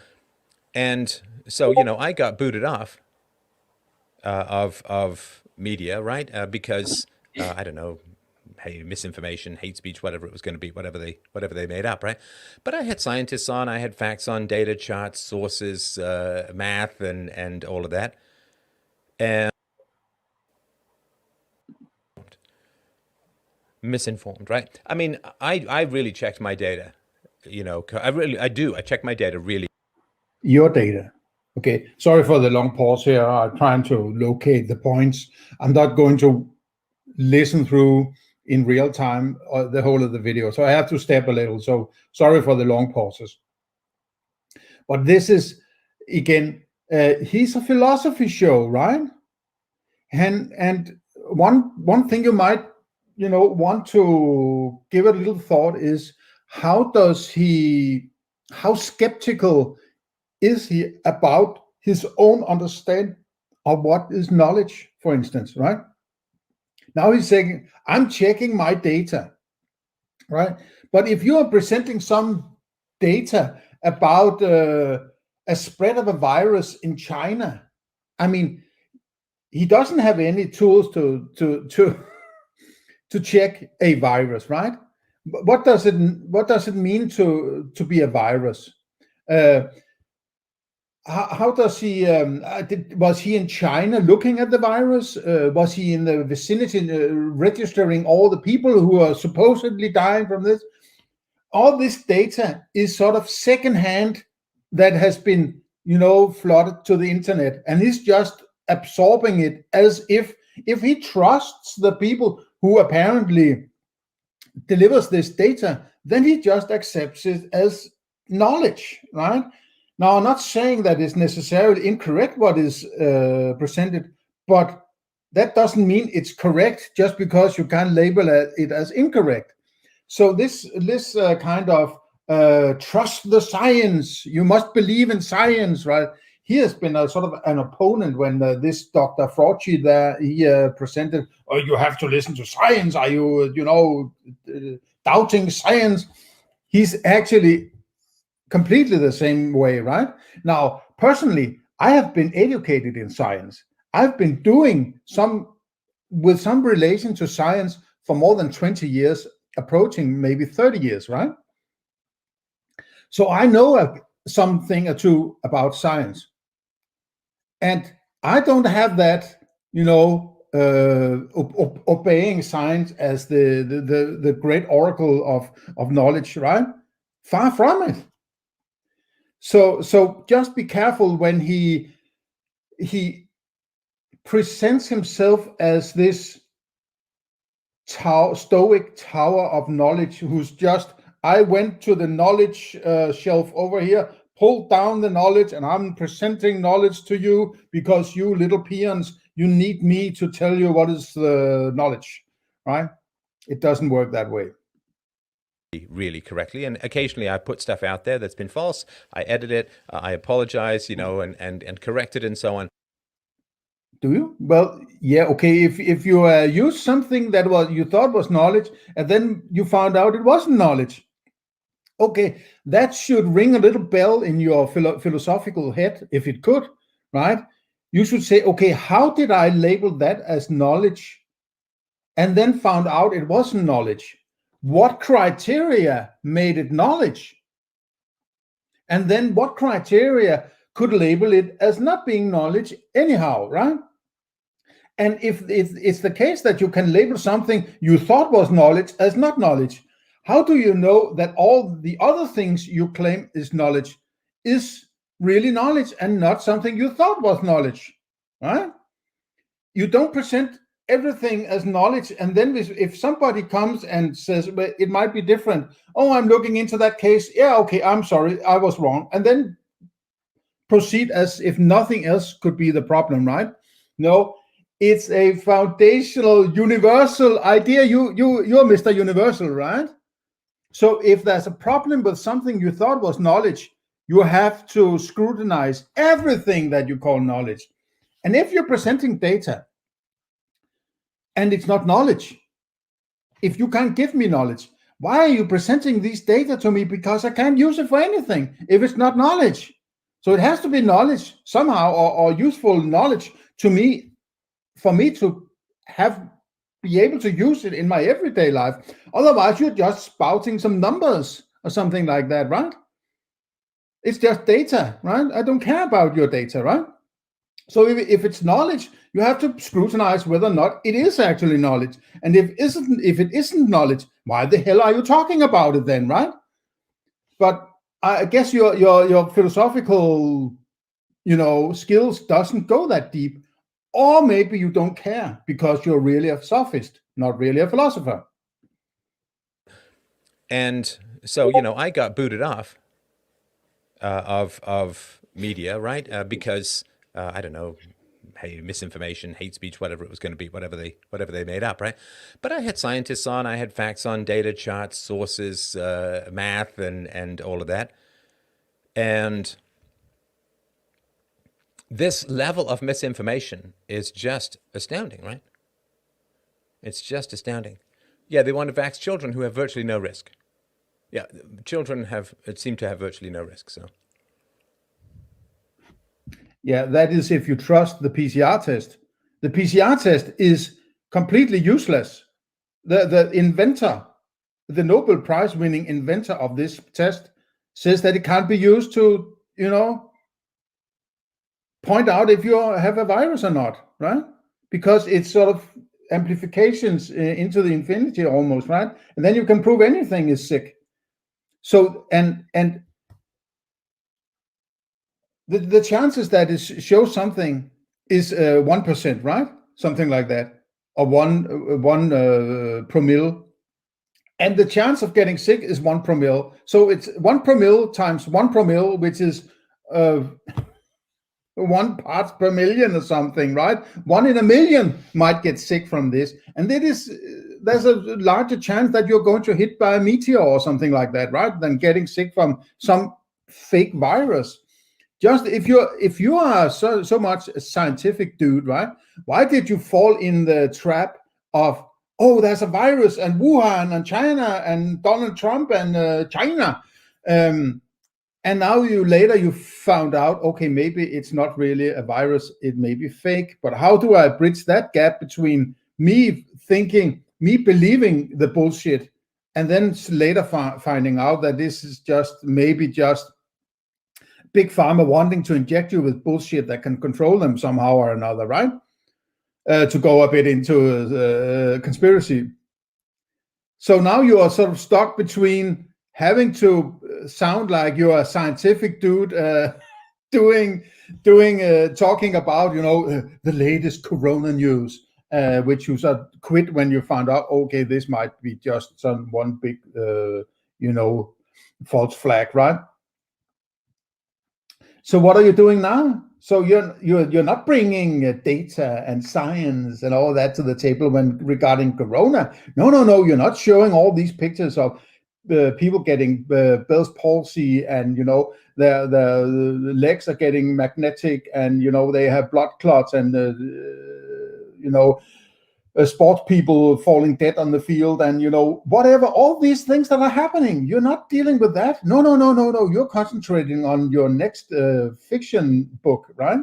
And so, you know, I got booted off of media, right? Because, I don't know, hey, misinformation, hate speech, whatever it was going to be, whatever they made up, right? But I had scientists on. I had facts on, data, charts, sources, math, and all of that. And misinformed, right? I mean, I really checked my data, you know, I do. I check my data really. Your data. Okay, sorry for the long pause here. I'm trying to locate the points. I'm not going to listen through in real time the whole of the video, so I have to step a little. So sorry for the long pauses. But this is, again, he's a philosophy show, right? And one thing you might want to give it a little thought is, how skeptical is he about his own understanding of what is knowledge, for instance, right? Now he's saying, I'm checking my data, right? But if you are presenting some data about a spread of a virus in China, I mean, he doesn't have any tools to check a virus, right? What does it mean to be a virus? How does he? Was he in China looking at the virus? Was he in the vicinity registering all the people who are supposedly dying from this? All this data is sort of secondhand that has been, flooded to the internet, and he's just absorbing it as if he trusts the people who apparently delivers this data, then he just accepts it as knowledge, right? Now, I'm not saying that it's necessarily incorrect what is presented, but that doesn't mean it's correct just because you can't label it as incorrect. So this kind of trust the science, you must believe in science, right? He has been a sort of an opponent when this Dr. Frauci there, he presented, oh, you have to listen to science. Are you, doubting science? He's actually completely the same way, right? Now, personally, I have been educated in science. I've been doing some relation to science for more than 20 years, approaching maybe 30 years, right? So I know something or two about science. And I don't have that, obeying science as the great oracle of knowledge, right? Far from it. So just be careful when he presents himself as this stoic tower of knowledge, who's just, I went to the knowledge shelf over here, pulled down the knowledge, and I'm presenting knowledge to you because you little peons, you need me to tell you what is the knowledge, right? It doesn't work that way. Really correctly, and occasionally I put stuff out there that's been false. I edit it, I apologize, and correct it and so on. Do you? Well, yeah, okay. If you use something that you thought was knowledge, and then you found out it wasn't knowledge, okay, that should ring a little bell in your philosophical head, if it could, right? You should say, okay, how did I label that as knowledge, and then found out it wasn't knowledge? What criteria made it knowledge? And then what criteria could label it as not being knowledge anyhow, right? And if it's the case that you can label something you thought was knowledge as not knowledge, how do you know that all the other things you claim is knowledge is really knowledge and not something you thought was knowledge, right? You don't present everything as knowledge, and then if somebody comes and says, well, it might be different, oh, I'm looking into that case, yeah, okay, I'm sorry, I was wrong, and then proceed as if nothing else could be the problem, right? No, it's a foundational universal idea. You're Mr. Universal, right? So if there's a problem with something you thought was knowledge, you have to scrutinize everything that you call knowledge. And if you're presenting data and it's not knowledge, if you can't give me knowledge, why are you presenting these data to me? Because I can't use it for anything if it's not knowledge. So it has to be knowledge somehow, or useful knowledge to me, for me to be able to use it in my everyday life. Otherwise, you're just spouting some numbers or something like that, right? It's just data, right? I don't care about your data, right? So if it's knowledge, you have to scrutinize whether or not it is actually knowledge. And if it isn't knowledge, why the hell are you talking about it then, right? But I guess your philosophical, skills doesn't go that deep. Or maybe you don't care because you're really a sophist, not really a philosopher. And so, I got booted off of media, right? Because, I don't know, hey, misinformation, hate speech, whatever it was going to be, whatever they made up, right? But I had scientists on, I had facts on, data, charts, sources, math, and all of that. And this level of misinformation is just astounding, right? It's just astounding. Yeah, they want to vax children who have virtually no risk. Yeah, children seem to have virtually no risk, so. Yeah, that is if you trust the PCR test. The PCR test is completely useless. The inventor, the Nobel Prize winning inventor of this test, says that it can't be used to, point out if you have a virus or not, right? Because it's sort of amplifications into the infinity almost, right? And then you can prove anything is sick. So, and the chances that it shows something is 1%, right? Something like that, or one promille. And the chance of getting sick is 1 promille. So it's 1 promille times 1 promille, which is 1 part per million or something, right? 1 in a million might get sick from this. And there's a larger chance that you're going to hit by a meteor or something like that, right? Than getting sick from some fake virus. Just if you are so much a scientific dude, right? Why did you fall in the trap of, oh, there's a virus and Wuhan and China and Donald Trump and China? And now you found out, okay, maybe it's not really a virus, it may be fake. But how do I bridge that gap between me believing the bullshit, and then later finding out that this is maybe just big pharma wanting to inject you with bullshit that can control them somehow or another, right? To go a bit into conspiracy. So now you are sort of stuck between having to sound like you're a scientific dude talking about the latest corona news, which you sort of quit when you found out, okay, this might be just some one big false flag, right? So what are you doing now? So you're not bringing data and science and all that to the table when regarding corona. No, you're not showing all these pictures of people getting Bell's palsy, and their legs are getting magnetic, and they have blood clots, and sports people falling dead on the field, and whatever, all these things that are happening. You're not dealing with that. No. You're concentrating on your next fiction book, right?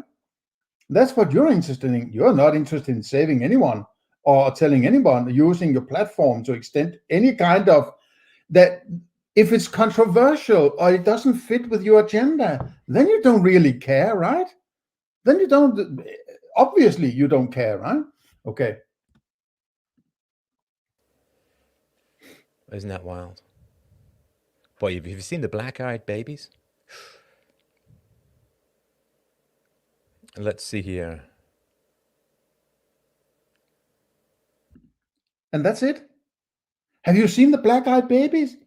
That's what you're interested in. You're not interested in saving anyone or telling anyone, using your platform to extend any kind of that. If it's controversial or it doesn't fit with your agenda, then you don't really care, right? Then you don't, obviously you don't care, right? Okay. Isn't that wild? Boy, have you seen the black-eyed babies? Let's see here. And that's it? Have you seen the black-eyed babies?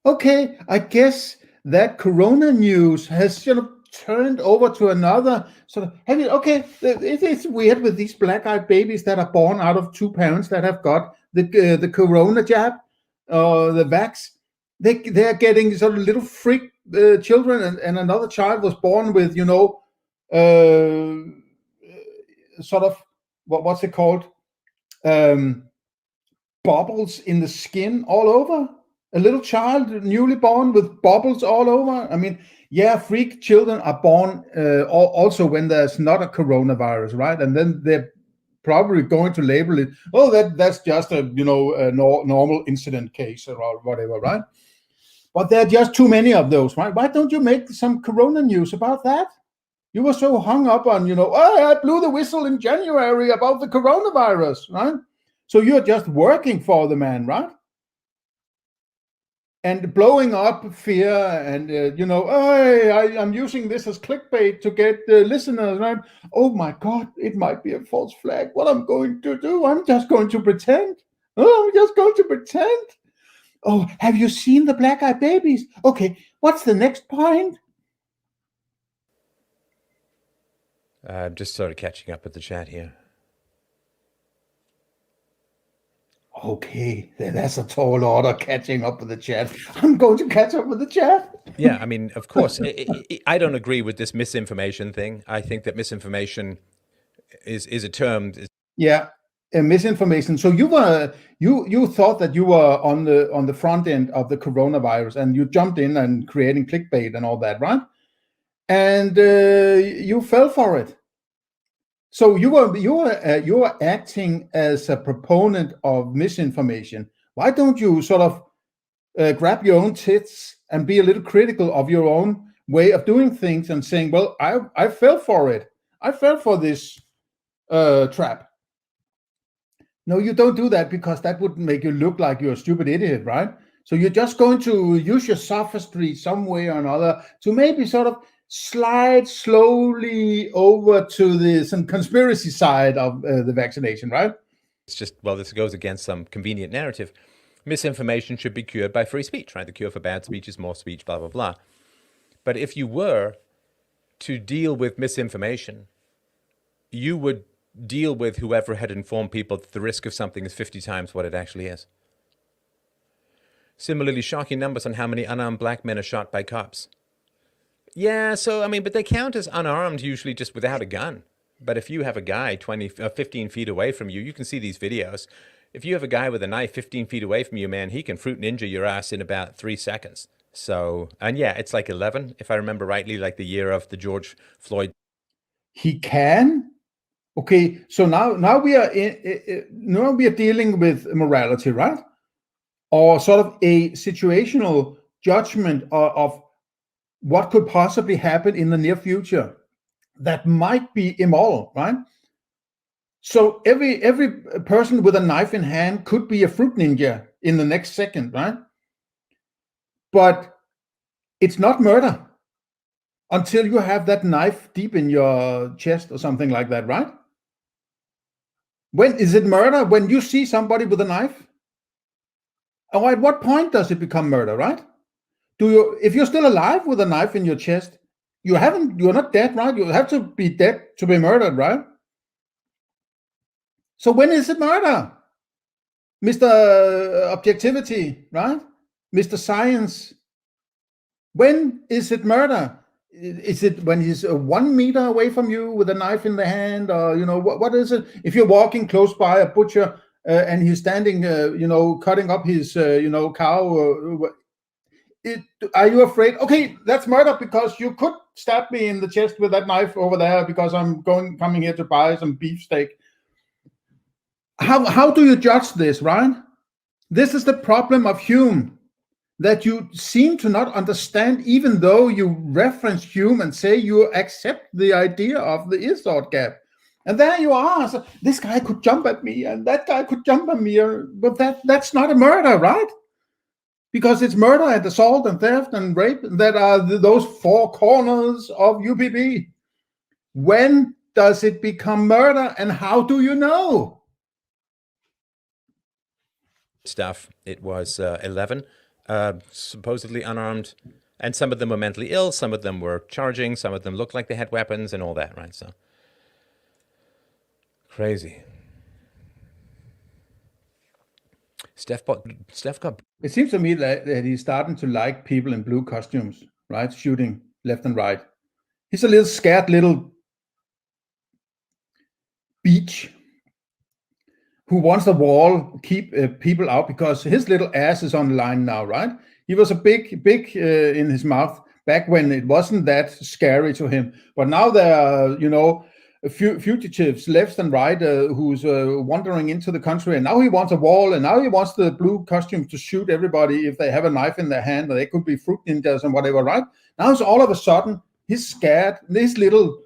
Okay, I guess that corona news has sort of turned over to another sort of, it's weird with these black-eyed babies that are born out of 2 parents that have got the corona jab, the vax. They're getting sort of little freak children, and another child was born with sort of what's it called, bubbles in the skin all over. A little child newly born with bubbles all over. I mean, yeah, freak children are born also when there's not a coronavirus, right? And then they're probably going to label it, that's just a normal incident case or whatever, right? But there are just too many of those, right? Why don't you make some corona news about that? You were so hung up on, I blew the whistle in January about the coronavirus, right? So you're just working for the man, right? And blowing up fear, and I'm using this as clickbait to get listeners, right? Oh my God, it might be a false flag. What I'm going to do? I'm just going to pretend. I'm just going to pretend. Oh, have you seen the black-eyed babies? Okay, what's the next point? Just sort of catching up with the chat here. Okay, that's a tall order, catching up with the chat. I'm going to catch up with the chat. Yeah, I mean, of course, I don't agree with this misinformation thing. I think that misinformation is a term. Yeah, misinformation. So you thought that you were on the front end of the coronavirus, and you jumped in and creating clickbait and all that, right? And you fell for it. So you were acting as a proponent of misinformation. Why don't you sort of grab your own tits and be a little critical of your own way of doing things and saying, well, I fell for it. I fell for this trap. No, you don't do that, because that would make you look like you're a stupid idiot, right? So you're just going to use your sophistry some way or another to maybe sort of slide slowly over to some conspiracy side of the vaccination, right? It's just, well, this goes against some convenient narrative. Misinformation should be cured by free speech, right? The cure for bad speech is more speech, blah, blah, blah. But if you were to deal with misinformation, you would deal with whoever had informed people that the risk of something is 50 times what it actually is. Similarly, shocking numbers on how many unarmed black men are shot by cops. Yeah, so, I mean, but they count as unarmed usually just without a gun. But if you have a guy 15 feet away from you, you can see these videos. If you have a guy with a knife 15 feet away from you, man, he can fruit ninja your ass in about 3 seconds. So, and yeah, it's like 11, if I remember rightly, like the year of the George Floyd. He can? Okay, so now we are dealing with morality, right? Or sort of a situational judgment of what could possibly happen in the near future that might be immoral, right? So every person with a knife in hand could be a fruit ninja in the next second, right? But it's not murder until you have that knife deep in your chest or something like that, right? When is it murder? When you see somebody with a knife? Or at what point does it become murder, right? If you're still alive with a knife in your chest, you're not dead, right? You have to be dead to be murdered, right? So when is it murder? Mr. Objectivity, right? Mr. Science. When is it murder? Is it when he's 1 meter away from you with a knife in the hand, or what is it? If you're walking close by a butcher and he's standing, cutting up his, cow. Are you afraid? Okay, that's murder because you could stab me in the chest with that knife over there because I'm coming here to buy some beefsteak. How do you judge this, Ryan? This is the problem of Hume, that you seem to not understand, even though you reference Hume and say you accept the idea of the is-thought gap. And there you are. So this guy could jump at me and that guy could jump at me. But that's not a murder, right? Because it's murder and assault and theft and rape that are those 4 corners of UPB. When does it become murder, and how do you know? Stuff. It was 11, supposedly unarmed, and some of them were mentally ill, some of them were charging, some of them looked like they had weapons and all that, right? So, crazy. Steph got... It seems to me that he's starting to like people in blue costumes, right? Shooting left and right. He's a little scared little beach who wants the wall keep people out because his little ass is on the line now, right? He was a big in his mouth back when it wasn't that scary to him. But now there are, fugitives left and right who's wandering into the country, and now he wants a wall, and now he wants the blue costumes to shoot everybody if they have a knife in their hand, or they could be fruit ninjas and whatever, right? Now it's all of a sudden he's scared. This little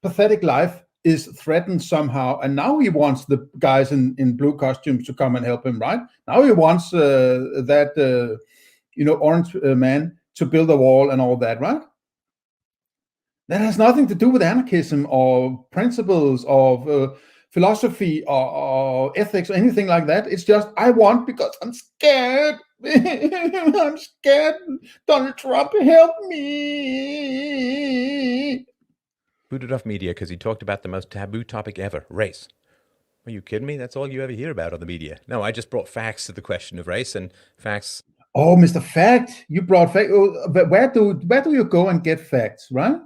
pathetic life is threatened somehow, and now he wants the guys in blue costumes to come and help him, right? Now he wants that orange man to build a wall and all that, right? That has nothing to do with anarchism or principles of philosophy or ethics or anything like that. It's just, I want because I'm scared. I'm scared. Donald Trump, help me. booted off media because he talked about the most taboo topic ever, race. Are you kidding me? That's all you ever hear about on the media. No, I just brought facts to the question of race, and facts. Oh, Mr. Fact, you brought fact. Oh, but where do you go and get facts, right?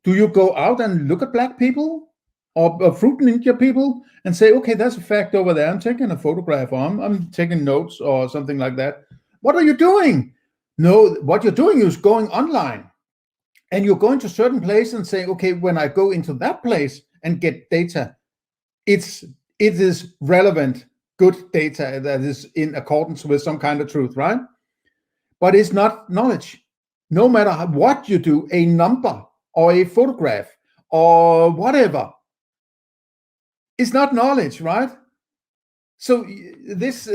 Do you go out and look at black people or fruit ninja people and say, okay, there's a fact over there. I'm taking a photograph, or I'm taking notes or something like that. What are you doing? No, what you're doing is going online, and you're going to a certain place and say, okay, when I go into that place and get data, it is relevant, good data that is in accordance with some kind of truth, right? But it's not knowledge. No matter what you do, a number or a photograph or whatever, it's not knowledge, right? So this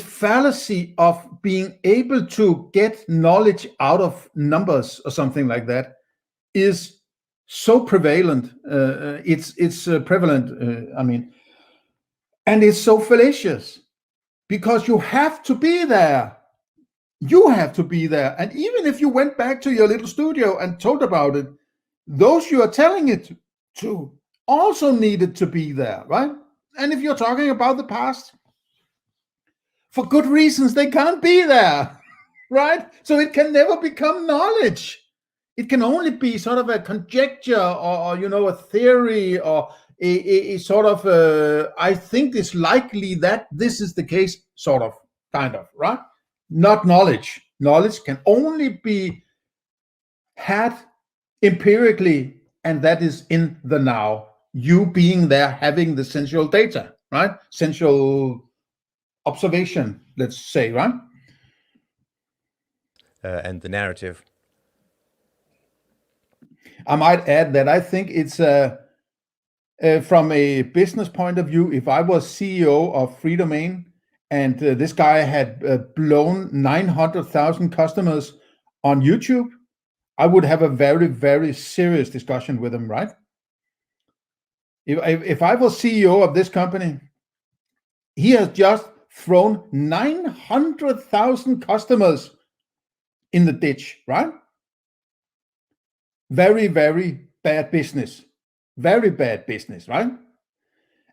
fallacy of being able to get knowledge out of numbers or something like that is so prevalent. It's prevalent. I mean, and it's so fallacious because you have to be there. You have to be there. And even if you went back to your little studio and told about it, those you are telling it to also needed to be there, right? And if you're talking about the past, for good reasons, they can't be there, right? So it can never become knowledge. It can only be sort of a conjecture or a theory or a sort of, I think it's likely that this is the case, sort of, kind of, right? Not knowledge. Knowledge can only be had empirically, and that is in the now. You being there, having the sensual data, right? Sensual observation, let's say, right? And the narrative. I might add that I think it's from a business point of view, if I was CEO of Free Domain and this guy had blown 900,000 customers on YouTube, I would have a very, very serious discussion with him, right? If I was CEO of this company, he has just thrown 900,000 customers in the ditch, right? Very, very bad business. Very bad business, right?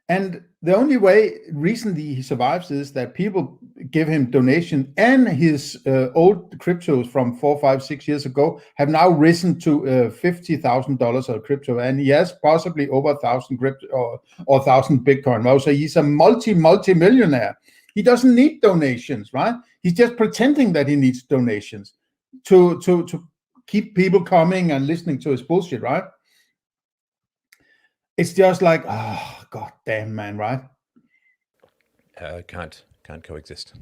And the only way recently he survives is that people give him donation, and his old cryptos from 4, 5, 6 years ago have now risen to $50,000 of crypto, and he has possibly over 1,000 crypto or 1,000 Bitcoin. Well, so he's a multi-millionaire. He doesn't need donations, right? He's just pretending that he needs donations to keep people coming and listening to his bullshit, right? It's just like, oh, god damn, man, right? Can't coexist.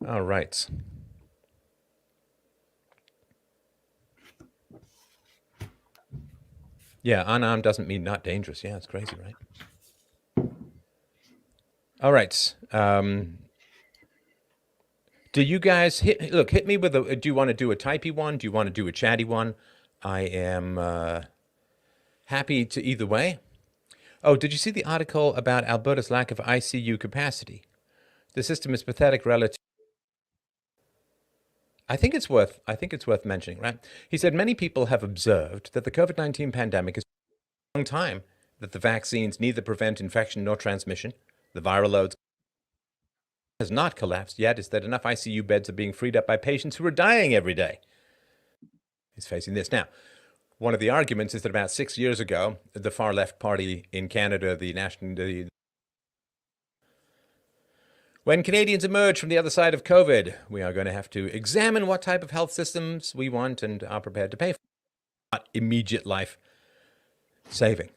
All right. Yeah, unarmed doesn't mean not dangerous. Yeah, it's crazy, right? All right. Do you guys hit me with do you want to do a typey one? Do you want to do a chatty one? I am happy to either way. Oh, did you see the article about Alberta's lack of ICU capacity? The system is pathetic relative. I think it's worth mentioning, right? He said many people have observed that the COVID-19 pandemic is a long time, that the vaccines neither prevent infection nor transmission. The viral loads has not collapsed yet. Is that enough ICU beds are being freed up by patients who are dying every day? He's facing this. Now, one of the arguments is that about 6 years ago, the far left party in Canada, when Canadians emerge from the other side of COVID, we are going to have to examine what type of health systems we want and are prepared to pay for. Not immediate life saving.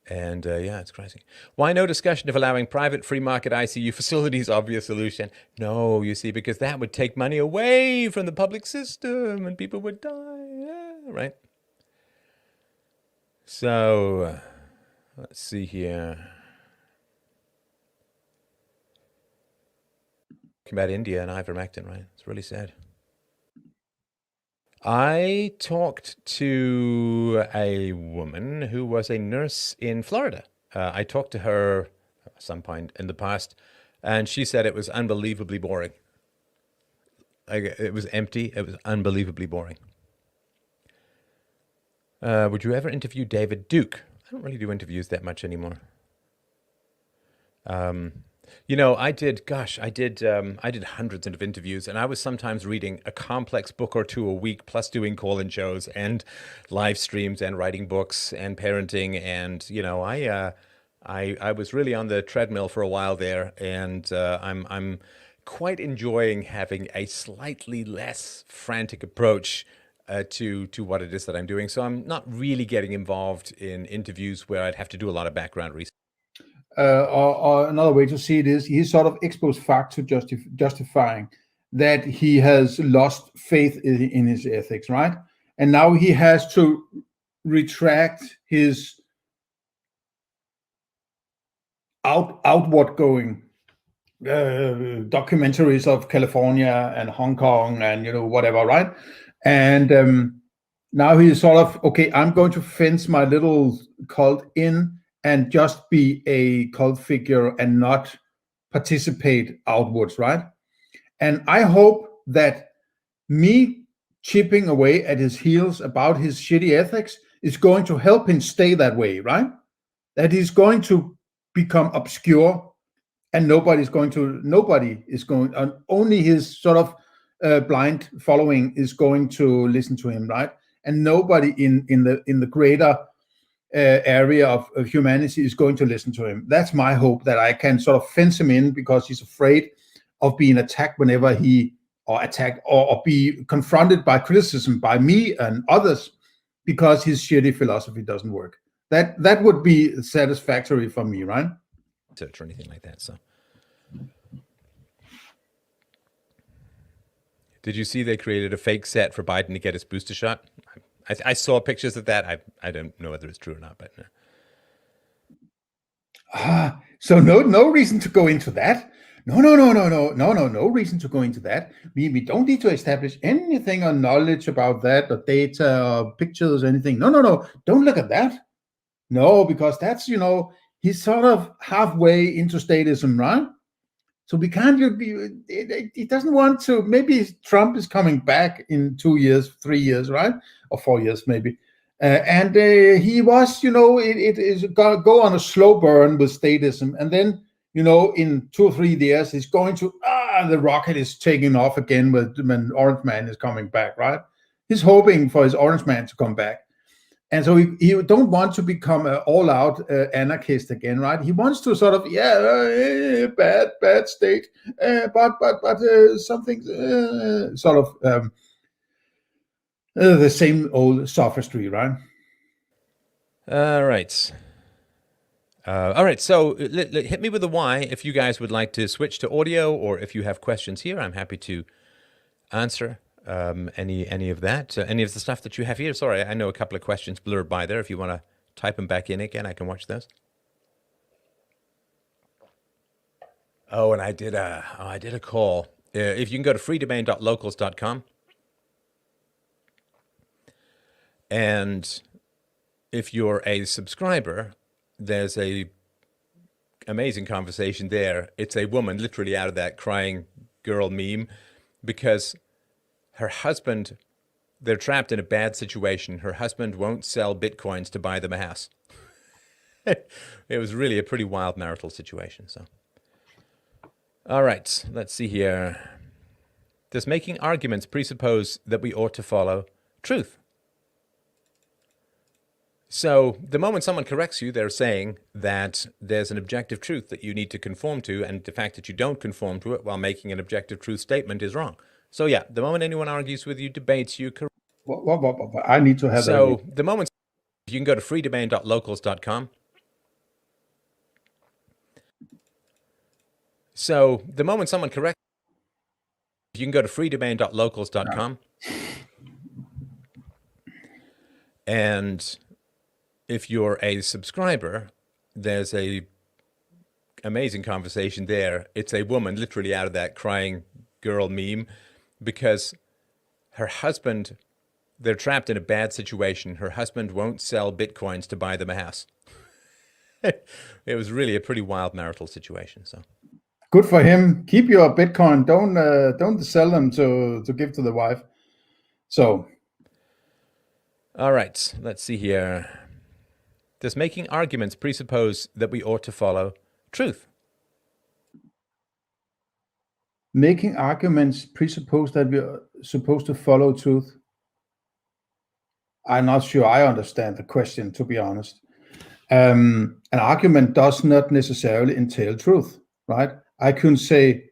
And yeah, it's crazy. Why no discussion of allowing private free market ICU facilities? Obvious solution. No, you see, because that would take money away from the public system and people would die. Yeah, right? So, let's see here. About India and ivermectin, right? It's really sad. I talked to a woman who was a nurse in Florida. I talked to her at some point in the past, and she said it was unbelievably boring. It was empty. It was unbelievably boring. Would you ever interview David Duke? I don't really do interviews that much anymore. You know, I did hundreds of interviews, and I was sometimes reading a complex book or two a week, plus doing call-in shows and live streams and writing books and parenting. And, you know, I was really on the treadmill for a while there, and I'm quite enjoying having a slightly less frantic approach to what it is that I'm doing. So I'm not really getting involved in interviews where I'd have to do a lot of background research. Or another way to see it is he's sort of ex-post facto justifying that he has lost faith in his ethics, right? And now he has to retract his outward going documentaries of California and Hong Kong and, you know, whatever, right? And now he's sort of, okay, I'm going to fence my little cult in and just be a cult figure and not participate outwards, right? And I hope that me chipping away at his heels about his shitty ethics is going to help him stay that way, right? That he's going to become obscure and only his sort of blind following is going to listen to him, right? And nobody in the greater area of humanity is going to listen to him. That's my hope, that I can sort of fence him in because he's afraid of being attacked whenever or be confronted by criticism by me and others because his shitty philosophy doesn't work. That would be satisfactory for me, right? Or anything like that. So, did you see they created a fake set for Biden to get his booster shot? I saw pictures of that. I don't know whether it's true or not, but so no reason to go into that. No reason to go into that. We don't need to establish anything on knowledge about that or data or pictures or anything. No. Don't look at that. No, because that's, you know, he's sort of halfway into statism, right? So we can't, he doesn't want to, maybe Trump is coming back in 2 years, 3 years, right? Or 4 years maybe. And he was, you know, it is going to go on a slow burn with statism. And then, you know, in 2 or 3 years, he's going to, the rocket is taking off again when Orange Man is coming back, right? He's hoping for his Orange Man to come back. And so he don't want to become an all-out anarchist again, right? He wants to sort of, bad state, but something sort of the same old sophistry, right? All right. All right, so hit me with a Y if you guys would like to switch to audio, or if you have questions here, I'm happy to answer any of that, any of the stuff that you have here. Sorry, I know a couple of questions blurred by there. If you want to type them back in again, I can watch those. Oh, and I did a call. If you can go to freedomain.locals.com, and if you're a subscriber, there's a amazing conversation there. It's a woman literally out of that crying girl meme, because her husband, they're trapped in a bad situation. Her husband won't sell Bitcoins to buy them a house. It was really a pretty wild marital situation. So, all right, let's see here. Does making arguments presuppose that we ought to follow truth? So the moment someone corrects you, they're saying that there's an objective truth that you need to conform to, and the fact that you don't conform to it while making an objective truth statement is wrong. So yeah, the moment anyone argues with you, debates you, what? I need to have that. So the moment, you can go to freedomain.locals.com. So the moment someone corrects, you can go to freedomain.locals.com. And if you're a subscriber, there's a amazing conversation there. It's a woman literally out of that crying girl meme, because her husband, they're trapped in a bad situation. Her husband won't sell Bitcoins to buy them a house. It was really a pretty wild marital situation. So, Good for him. Keep your Bitcoin. Don't sell them to give to the wife. So, all right, let's see here. Does making arguments presuppose that we ought to follow truth? Making arguments presuppose that we're supposed to follow truth. I'm not sure I understand the question, to be honest. An argument does not necessarily entail truth, right? I can say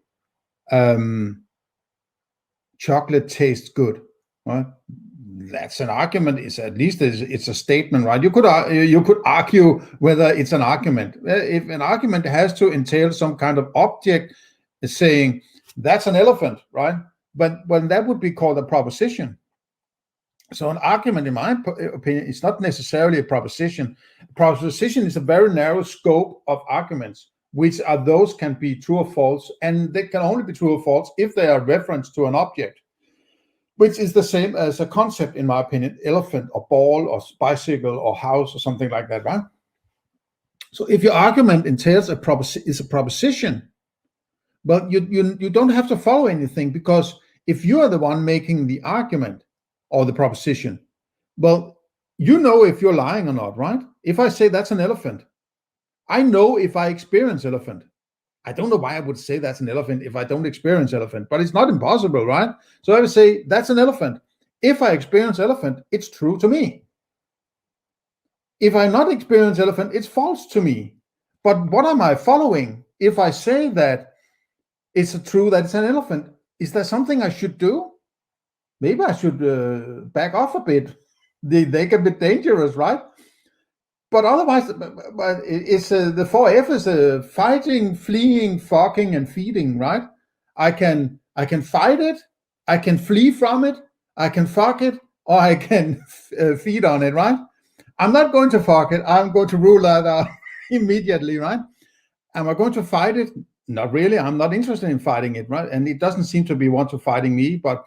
chocolate tastes good, right? That's an argument. It's at least it's a statement, right? You could argue whether it's an argument. If an argument has to entail some kind of object, saying that's an elephant, right? But that would be called a proposition. So an argument, in my opinion, is not necessarily a proposition. A proposition is a very narrow scope of arguments, which are those can be true or false, and they can only be true or false if they are reference to an object, which is the same as a concept, in my opinion, elephant or ball or bicycle or house or something like that, right? So if your argument entails is a proposition, but you don't have to follow anything, because if you are the one making the argument or the proposition, well, you know if you're lying or not, right? If I say that's an elephant, I know if I experience elephant. I don't know why I would say that's an elephant if I don't experience elephant, but it's not impossible, right? So I would say that's an elephant. If I experience elephant, it's true to me. If I not experience elephant, it's false to me. But what am I following? If I say that it's true that it's an elephant, is there something I should do? Maybe I should back off a bit. They can be dangerous, right? But otherwise, it's the 4F is fighting, fleeing, fucking, and feeding, right? I can fight it, I can flee from it, I can fuck it, or I can feed on it, right? I'm not going to fuck it. I'm going to rule that out immediately, right? Am I going to fight it? Not really. I'm not interested in fighting it, right? And it doesn't seem to be want to fighting me, but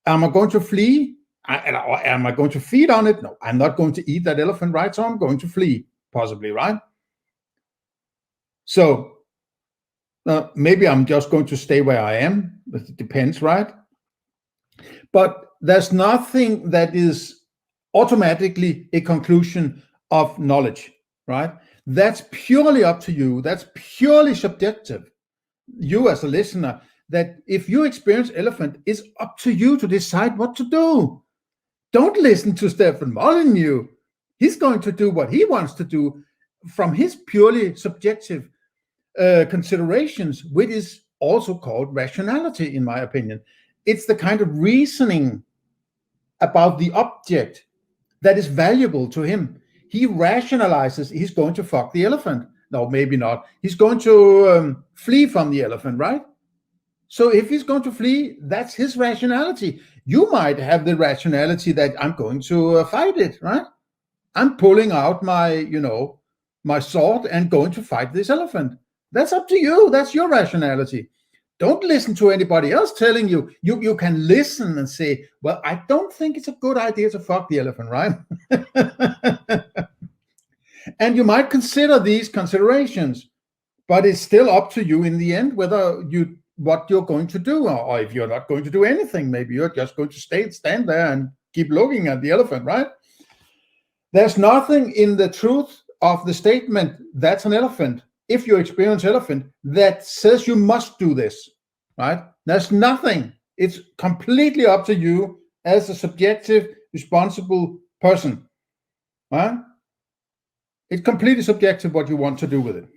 am I going to flee? Or am I going to feed on it? No, I'm not going to eat that elephant, right? So I'm going to flee, possibly, right? So maybe I'm just going to stay where I am. It depends, right? But there's nothing that is automatically a conclusion of knowledge, right? That's purely up to you. That's purely subjective. You as a listener, that if you experience elephant, it's up to you to decide what to do. Don't listen to Stefan Molyneux. He's going to do what he wants to do from his purely subjective considerations, which is also called rationality, in my opinion. It's the kind of reasoning about the object that is valuable to him. He rationalizes he's going to fuck the elephant. No, maybe not. He's going to flee from the elephant, right? So if he's going to flee, that's his rationality. You might have the rationality that I'm going to fight it, right? I'm pulling out my, my sword and going to fight this elephant. That's up to you. That's your rationality. Don't listen to anybody else telling you. You can listen and say, well, I don't think it's a good idea to fuck the elephant, right? And you might consider these considerations, but it's still up to you in the end whether what you're going to do, or if you're not going to do anything. Maybe you're just going to stand there and keep looking at the elephant, right? There's nothing in the truth of the statement, that's an elephant, if you experience elephant, that says you must do this, right? There's nothing. It's completely up to you as a subjective, responsible person, right? It's completely subjective what you want to do with it.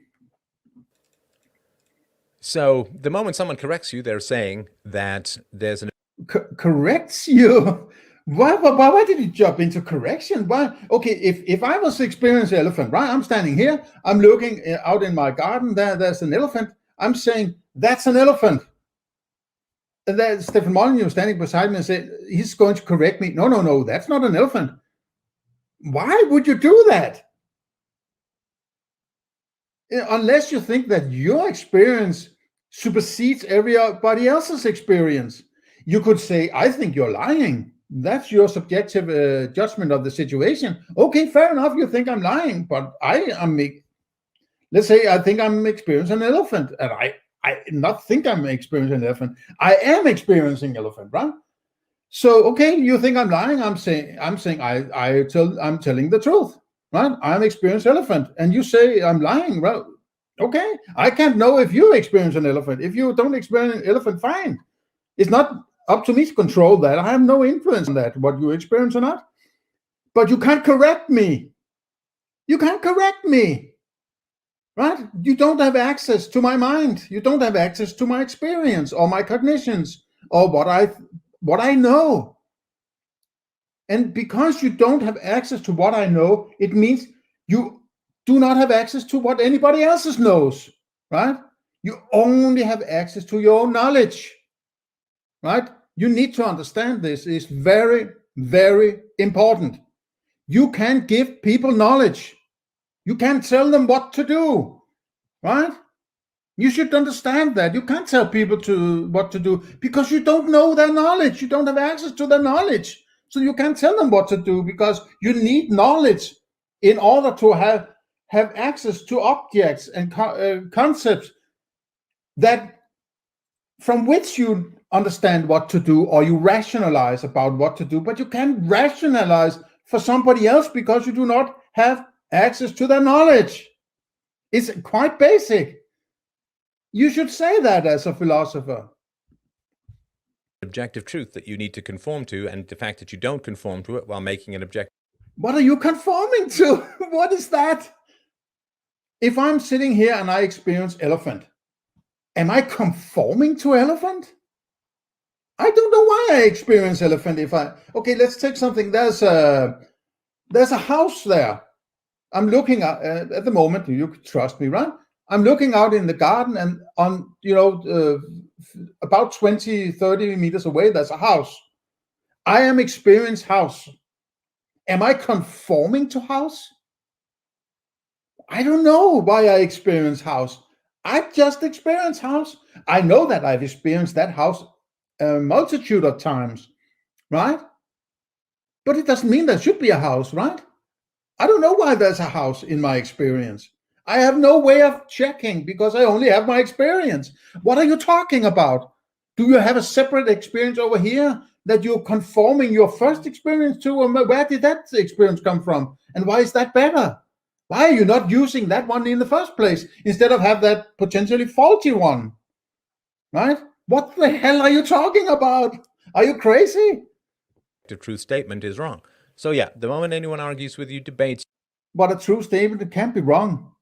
So the moment someone corrects you, they're saying that there's an... Corrects you? Why did you jump into correction? Why? Okay, if I was experiencing elephant, right? I'm standing here, I'm looking out in my garden, there's an elephant. I'm saying, that's an elephant. And then Stefan Molyneux standing beside me and said, he's going to correct me. No, that's not an elephant. Why would you do that? Unless you think that your experience supersedes everybody else's experience. You could say, I think you're lying. That's your subjective judgment of the situation. Okay, fair enough, you think I'm lying, but let's say I think I'm experiencing an elephant, and not think I'm experiencing elephant. I am experiencing elephant, right? So, okay, you think I'm lying? I'm saying I'm telling the truth, right? I'm experiencing elephant, and you say I'm lying. Well, okay, I can't know if you experience an elephant. If you don't experience an elephant, fine. It's not up to me to control that. I have no influence on that, what you experience or not. But you can't correct me. You can't correct me, right? You don't have access to my mind. You don't have access to my experience or my cognitions or what I know. And because you don't have access to what I know, it means you do not have access to what anybody else knows, right? You only have access to your own knowledge, right? You need to understand this. It's very, very important. You can't give people knowledge. You can't tell them what to do, right? You should understand that. You can't tell people what to do because you don't know their knowledge. You don't have access to their knowledge. So you can't tell them what to do because you need knowledge in order to have access to objects and concepts that from which you understand what to do or you rationalize about what to do, but you can't rationalize for somebody else because you do not have access to their knowledge. It's quite basic. You should say that as a philosopher. Objective truth that you need to conform to, and the fact that you don't conform to it while making an objective. What are you conforming to? What is that? If I'm sitting here and I experience elephant, am I conforming to elephant? I don't know why I experience elephant. Okay, let's take something. There's a house there. I'm looking at the moment. You could trust me, right? I'm looking out in the garden, and on about 20-30 meters away, there's a house. I am experiencing house. Am I conforming to house? I don't know why I experience house. I just experience house. I know that I've experienced that house a multitude of times, right? But it doesn't mean there should be a house, right? I don't know why there's a house in my experience. I have no way of checking because I only have my experience. What are you talking about? Do you have a separate experience over here that you're conforming your first experience to? Or where did that experience come from? And why is that better? Why are you not using that one in the first place instead of have that potentially faulty one? Right? What the hell are you talking about? Are you crazy? The truth statement is wrong. So yeah, the moment anyone argues with you, debates. But a true statement can't be wrong.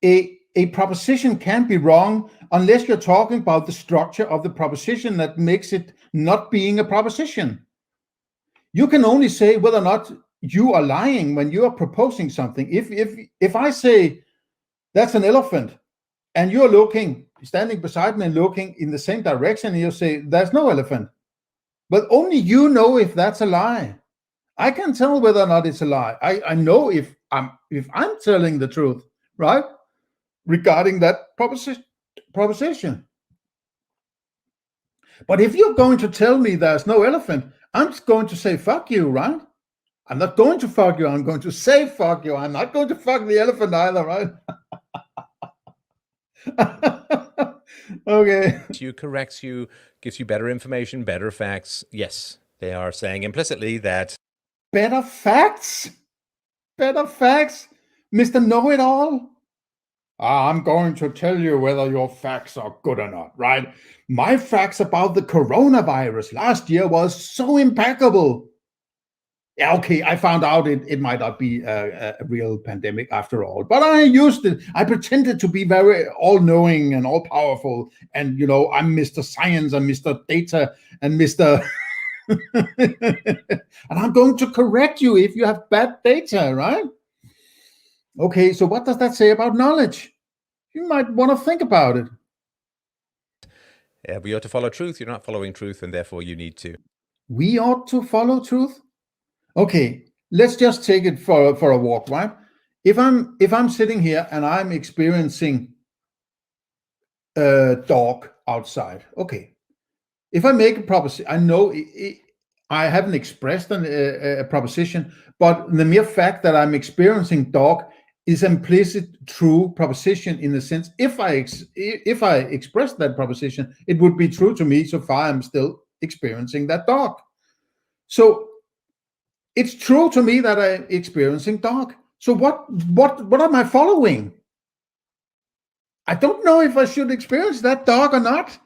A proposition can't be wrong unless you're talking about the structure of the proposition that makes it not being a proposition. You can only say whether or not you are lying when you are proposing something. If I say that's an elephant and you're standing beside me and looking in the same direction, and you say there's no elephant, but only you know if that's a lie. I can tell whether or not it's a lie. I know if I'm telling the truth, right? Regarding that proposition. But if you're going to tell me there's no elephant, I'm just going to say fuck you, right? I'm not going to fuck you. I'm going to say fuck you. I'm not going to fuck the elephant either, right? Okay. You, corrects you, gives you better information, better facts. Yes, they are saying implicitly that. Better facts? Better facts? Mr. Know-it-all? I'm going to tell you whether your facts are good or not, right? My facts about the coronavirus last year was so impeccable. Yeah, okay, I found out it might not be a real pandemic after all, but I used it. I pretended to be very all-knowing and all-powerful, and, I'm Mr. Science and Mr. Data and Mr. And I'm going to correct you if you have bad data, right? Okay, so what does that say about knowledge? You might want to think about it. Yeah, we ought to follow truth. You're not following truth, and therefore you need to. We ought to follow truth? Okay, let's just take it for a walk, right? If I'm sitting here and I'm experiencing a dog outside, okay. If I make a proposition, I know I haven't expressed a proposition, but the mere fact that I'm experiencing dog is implicit true proposition in the sense, if I express that proposition, it would be true to me so far I'm still experiencing that dog. So it's true to me that I'm experiencing dog. So what am I following? I don't know if I should experience that dog or not.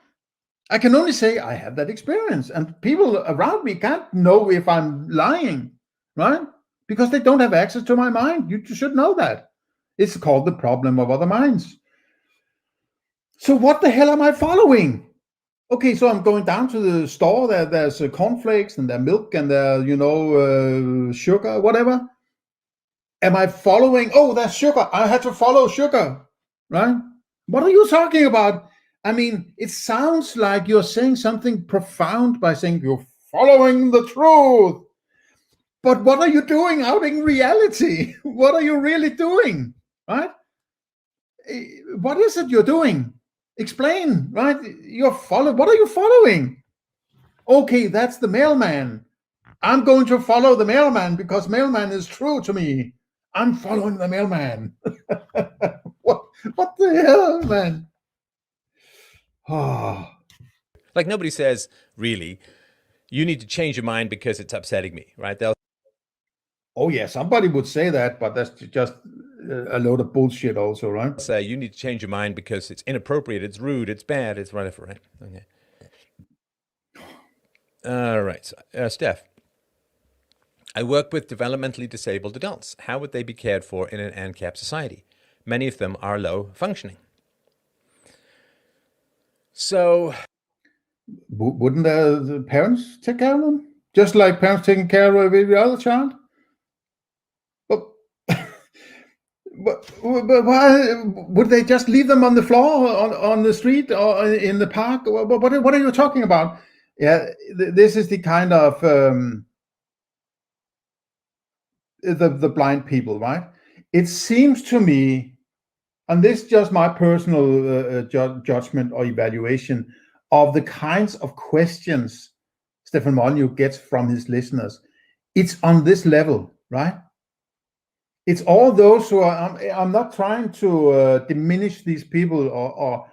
I can only say I have that experience, and people around me can't know if I'm lying, right? Because they don't have access to my mind. You should know that. It's called the problem of other minds. So what the hell am I following? Okay, so I'm going down to the store. There's cornflakes and there's milk and there's sugar, whatever. Am I following? Oh, that's sugar. I had to follow sugar, right? What are you talking about? I mean, it sounds like you're saying something profound by saying you're following the truth. But what are you doing out in reality? What are you really doing, right? What is it you're doing? Explain, right? What are you following? Okay, that's the mailman. I'm going to follow the mailman because mailman is true to me. I'm following the mailman. What the hell, man? Oh. Like nobody says, really, you need to change your mind because it's upsetting me, right? Oh yeah, somebody would say that, but that's just a load of bullshit also, right? Say you need to change your mind because it's inappropriate, it's rude, it's bad, it's whatever, right? Okay. All right, so, Steph, I work with developmentally disabled adults. How would they be cared for in an ANCAP society? Many of them are low functioning. So, wouldn't the parents take care of them? Just like parents taking care of every other child? But why would they just leave them on the floor, on the street, or in the park? What are you talking about? Yeah, this is the kind of the blind people, right? It seems to me, and this is just my personal judgment or evaluation of the kinds of questions Stefan Molyneux gets from his listeners. It's on this level, right? It's all those who are, I'm not trying to diminish these people, or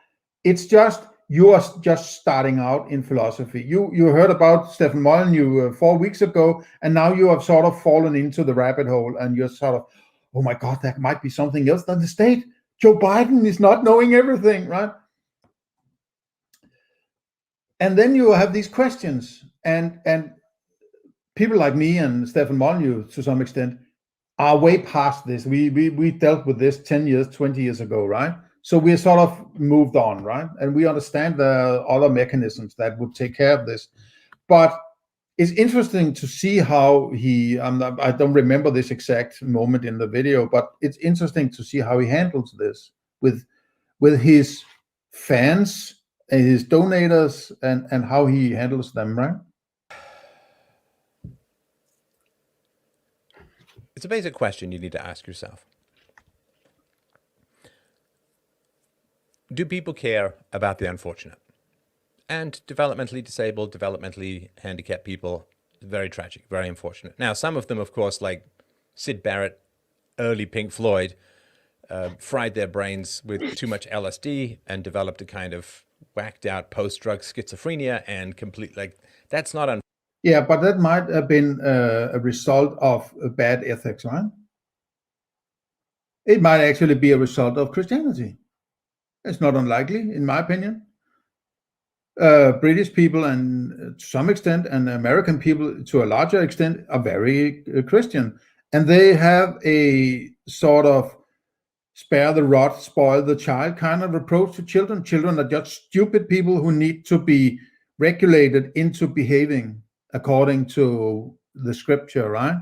it's just, you are just starting out in philosophy. You heard about Stefan Molyneux 4 weeks ago, and now you have sort of fallen into the rabbit hole, and you're sort of, oh my God, that might be something else than the state. Joe Biden is not knowing everything, right? And then you have these questions, and people like me and Stefan Molyneux, to some extent, are way past this. We dealt with this 10 years, 20 years ago, right? So we sort of moved on, right? And we understand the other mechanisms that would take care of this. But it's interesting to see how I don't remember this exact moment in the video, but it's interesting to see how he handles this with his fans and his donators, and how he handles them, right? it's a basic question you need to ask yourself. Do people care about the unfortunate? And developmentally disabled, developmentally handicapped people, very tragic, very unfortunate. Now, some of them, of course, like Syd Barrett, early Pink Floyd, fried their brains with too much LSD and developed a kind of whacked out post-drug schizophrenia and complete, like, that's not unfortunate. Yeah, but that might have been a result of bad ethics, right? It might actually be a result of Christianity. It's not unlikely, in my opinion. British people, and to some extent, and American people to a larger extent, are very Christian. And they have a sort of spare the rod, spoil the child kind of approach to children. Children are just stupid people who need to be regulated into behaving according to the scripture, right?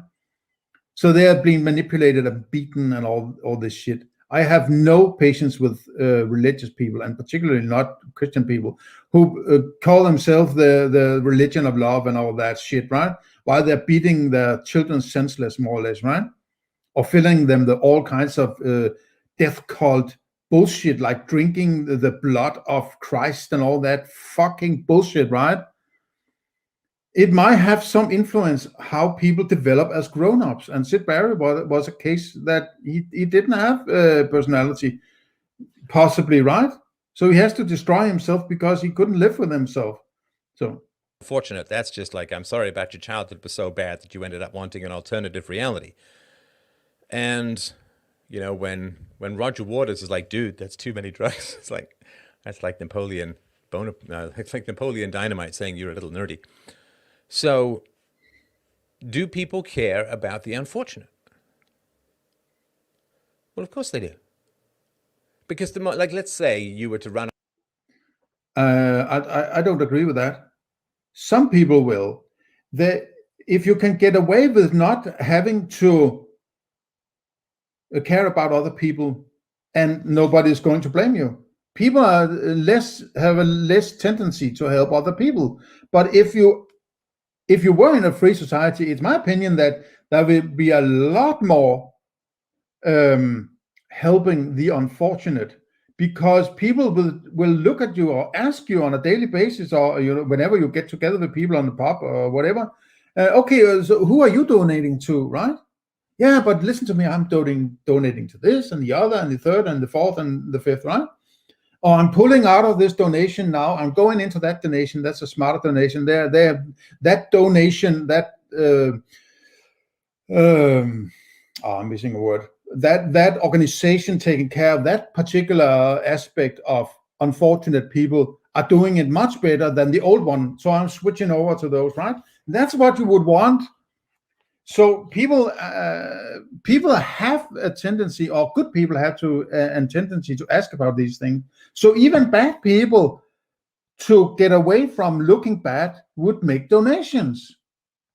So they are being manipulated and beaten and all this shit. I have no patience with religious people, and particularly not Christian people, who call themselves the religion of love and all that shit, right? While they're beating their children senseless, more or less, right? Or filling them with all kinds of death cult bullshit, like drinking the blood of Christ and all that fucking bullshit, right? it might have some influence how people develop as grown-ups. And Sid Barry was a case that he didn't have personality, possibly, right? So he has to destroy himself because he couldn't live with himself. So Fortunate. That's just like, I'm sorry about your childhood was so bad that you ended up wanting an alternative reality. And, you know, when Roger Waters is like, dude, that's too many drugs. It's like, that's like Napoleon it's like Napoleon Dynamite saying you're a little nerdy. So do people care about the unfortunate? Well, of course they do. Because like, let's say you were to run. I don't agree with that. Some people will. If you can get away with not having to care about other people, and nobody's going to blame you, people have a less tendency to help other people. But if you were in a free society, it's my opinion that there will be a lot more helping the unfortunate, because people will look at you or ask you on a daily basis, or whenever you get together with people on the pub or whatever. Okay, so who are you donating to, right? Yeah, but listen to me, I'm donating to this and the other and the third and the fourth and the fifth, right? Or I'm pulling out of this donation now, I'm going into that donation. That's a smarter donation. That donation, I'm missing a word. That organization taking care of that particular aspect of unfortunate people are doing it much better than the old one. So I'm switching over to those, right? That's what you would want. So people have a tendency, or good people have a tendency to ask about these things. So even bad people, to get away from looking bad, would make donations.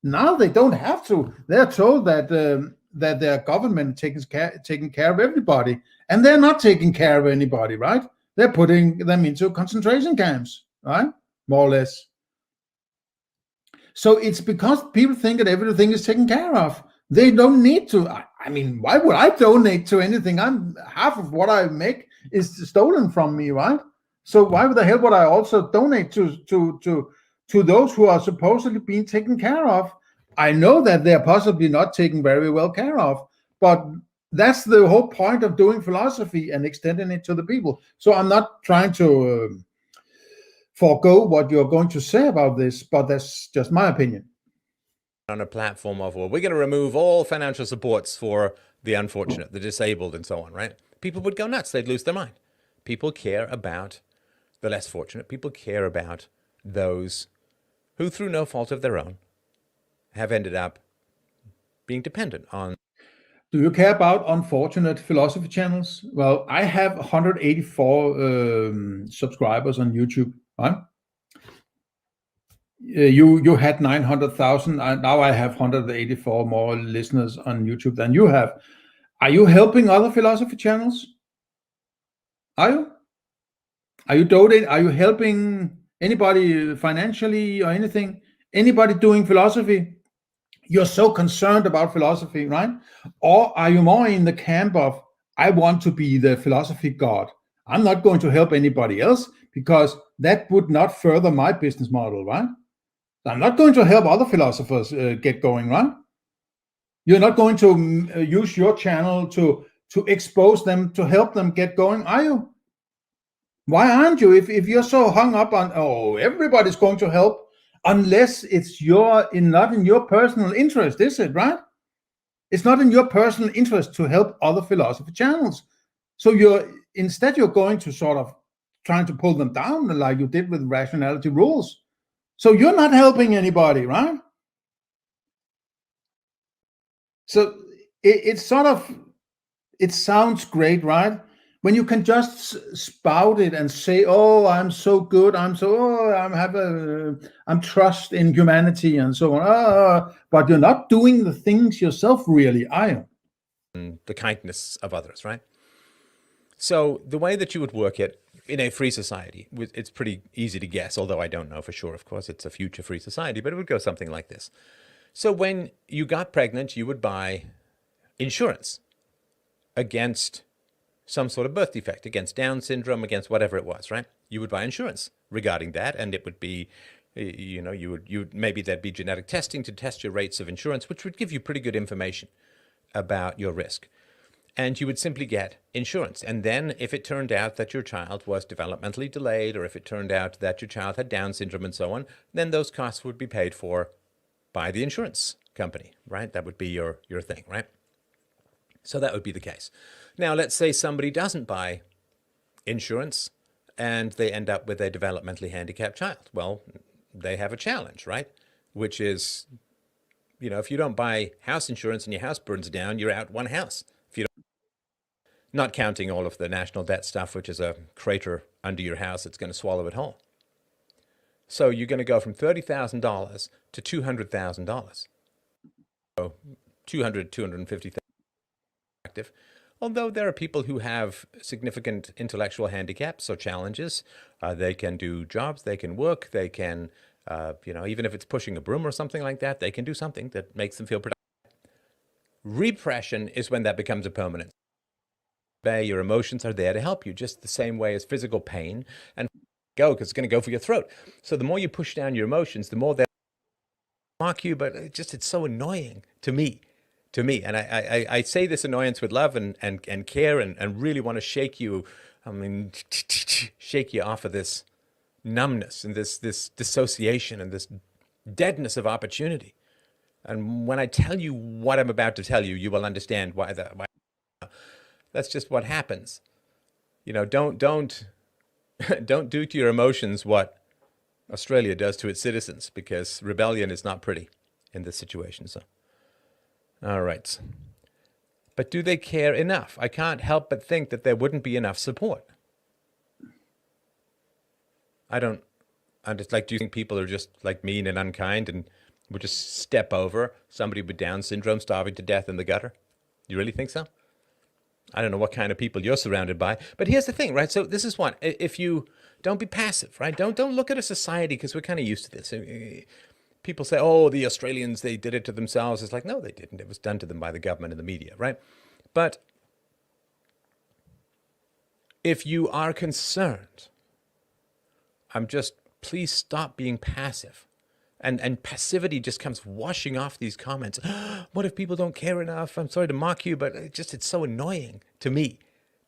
Now they don't have to. They're told that their government taking care of everybody, and they're not taking care of anybody, right? They're putting them into concentration camps, right? More or less. So it's because people think that everything is taken care of. They don't need to. I mean, why would I donate to anything? Half of what I make is stolen from me, right? So why the hell would I also donate to those who are supposedly being taken care of? I know that they're possibly not taken very well care of, but that's the whole point of doing philosophy and extending it to the people. So I'm not trying to forego what you're going to say about this, but that's just my opinion. On a platform of, well, we're going to remove all financial supports for the unfortunate, the disabled, and so on, right? People would go nuts. They'd lose their mind. People care about the less fortunate. People care about those who, through no fault of their own, have ended up being dependent on. Do you care about unfortunate philosophy channels? Well, I have 184 subscribers on YouTube, right? You had 900,000. Now I have 184 more listeners on YouTube than you have. Are you helping other philosophy channels? Are you? Are you donating? Are you helping anybody financially or anything? Anybody doing philosophy? You're so concerned about philosophy, right? Or are you more in the camp of, I want to be the philosophy god? I'm not going to help anybody else because that would not further my business model, right? I'm not going to help other philosophers get going, right? You're not going to use your channel to expose them, to help them get going, are you? Why aren't you? If you're so hung up on, oh, everybody's going to help, unless it's not in your personal interest, is it, right? It's not in your personal interest to help other philosophy channels. So you're going to sort of trying to pull them down like you did with rationality rules. So you're not helping anybody, right? So it sounds great, right? When you can just spout it and say, "Oh, I'm so good. I'm trust in humanity and so on." But you're not doing the things yourself, really, are you? The kindness of others, right? So the way that you would work it in a free society, it's pretty easy to guess, although I don't know for sure, of course, it's a future free society, but it would go something like this. So when you got pregnant, you would buy insurance against some sort of birth defect, against Down syndrome, against whatever it was, right? You would buy insurance regarding that, and it would be You know, maybe there'd be genetic testing to test your rates of insurance, which would give you pretty good information about your risk. And you would simply get insurance. And then if it turned out that your child was developmentally delayed, or if it turned out that your child had Down syndrome and so on, then those costs would be paid for by the insurance company, right? That would be your thing, right? So that would be the case. Now, let's say somebody doesn't buy insurance and they end up with a developmentally handicapped child. Well, they have a challenge, right? Which is, you know, if you don't buy house insurance and your house burns down, you're out one house. If you don't, not counting all of the national debt stuff, which is a crater under your house that's going to swallow it whole. So you're going to go from $30,000 to $200,000. So 250,000 active. Although there are people who have significant intellectual handicaps or challenges, they can do jobs, they can work, they can, you know, even if it's pushing a broom or something like that, they can do something that makes them feel productive. Repression is when that becomes a permanent. Your emotions are there to help you, just the same way as physical pain and go, because it's going to go for your throat. So the more you push down your emotions, the more they mock you, but it's so annoying to me. And I say this annoyance with love and care and really want to shake you, shake you off of this numbness and this dissociation and this deadness of opportunity. And when I tell you what I'm about to tell you, you will understand why. That's just what happens. You know, don't do to your emotions what Australia does to its citizens, because rebellion is not pretty in this situation. So. All right. But do they care enough? I can't help but think that there wouldn't be enough support. I'm just like, do you think people are just like mean and unkind and would just step over somebody with Down syndrome starving to death in the gutter? You really think so? I don't know what kind of people you're surrounded by, but here's the thing, right? So this is one. If you don't be passive, right? Don't look at a society, because we're kind of used to this. People say, oh, the Australians, they did it to themselves. It's like, no, they didn't. It was done to them by the government and the media, right? But if you are concerned, please stop being passive. And passivity just comes washing off these comments. What if people don't care enough? I'm sorry to mock you, but it's so annoying to me.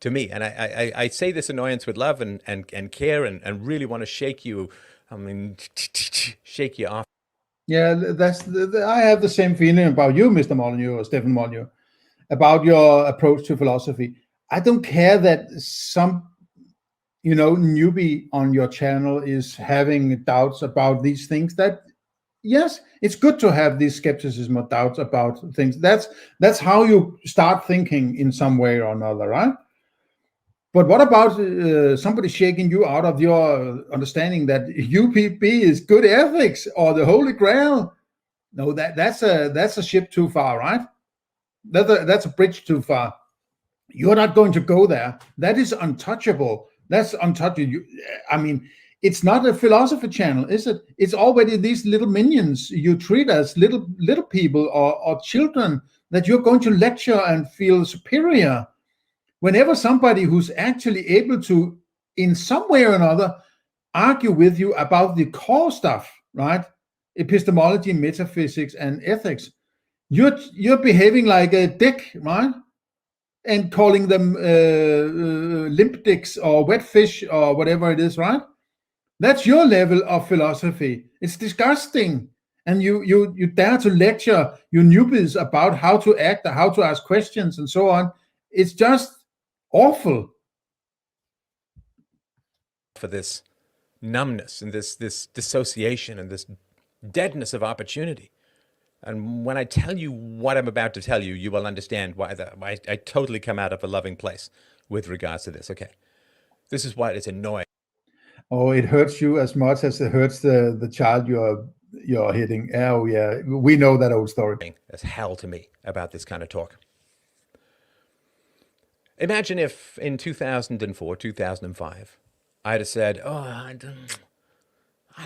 And I say this annoyance with love and care and really want to shake you, shake you off. Yeah, I have the same feeling about you, Mr. Molyneux, or Stefan Molyneux, about your approach to philosophy. I don't care that some, newbie on your channel is having doubts about these things. That, yes, it's good to have this skepticism or doubts about things. That's how you start thinking in some way or another, right? But what about somebody shaking you out of your understanding that UPB is good ethics or the Holy Grail? No, that's a ship too far, right? That's a bridge too far. You're not going to go there. That is untouchable. That's untouchable. It's not a philosophy channel, is it? It's already these little minions you treat as little people or children that you're going to lecture and feel superior. Whenever somebody who's actually able to, in some way or another, argue with you about the core stuff, right? Epistemology, metaphysics, and ethics, you're behaving like a dick, right? And calling them limp dicks or wet fish or whatever it is, right? That's your level of philosophy. It's disgusting. And you dare to lecture your newbies about how to act, how to ask questions, and so on. It's just awful. For this numbness and this dissociation and this deadness of opportunity. And when I tell you what I'm about to tell you, you will understand why I totally come out of a loving place with regards to this. Okay. This is why it's annoying. Oh, it hurts you as much as it hurts the child you're hitting. Oh, yeah. We know that old story. As hell to me about this kind of talk. Imagine if in 2004, 2005, I'd have said, oh, I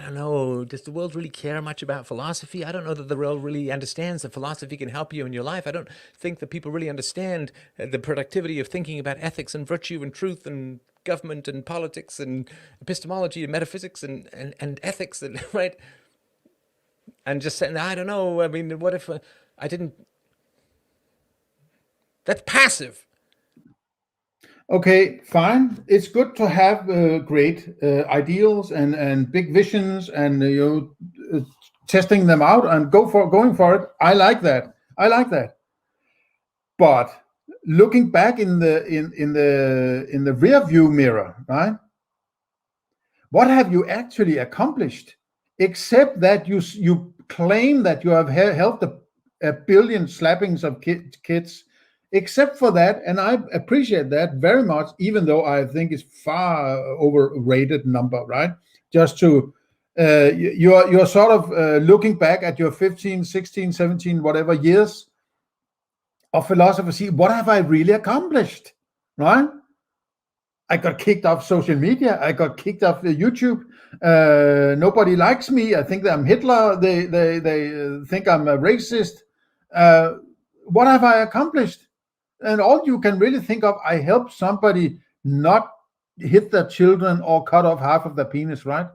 don't know, does the world really care much about philosophy? I don't know that the world really understands that philosophy can help you in your life. I don't think that people really understand the productivity of thinking about ethics and virtue and truth and government and politics and epistemology and metaphysics and ethics and right, and just saying, I don't know. I mean, what if I didn't? That's passive. Okay, fine. It's good to have great ideals and big visions, and testing them out and going for it. I like that. But looking back in the rear view mirror, right? What have you actually accomplished? Except that you claim that you have helped a billion slappings of kids. Except for that, and I appreciate that very much, even though I think it's far overrated number, right? Just to you're sort of looking back at your 15, 16, 17, whatever years of philosophy. See, what have I really accomplished, right? I got kicked off social media. I got kicked off YouTube. Nobody likes me. I think that I'm Hitler. They think I'm a racist. What have I accomplished? And all you can really think of, I helped somebody not hit their children or cut off half of their penis, right?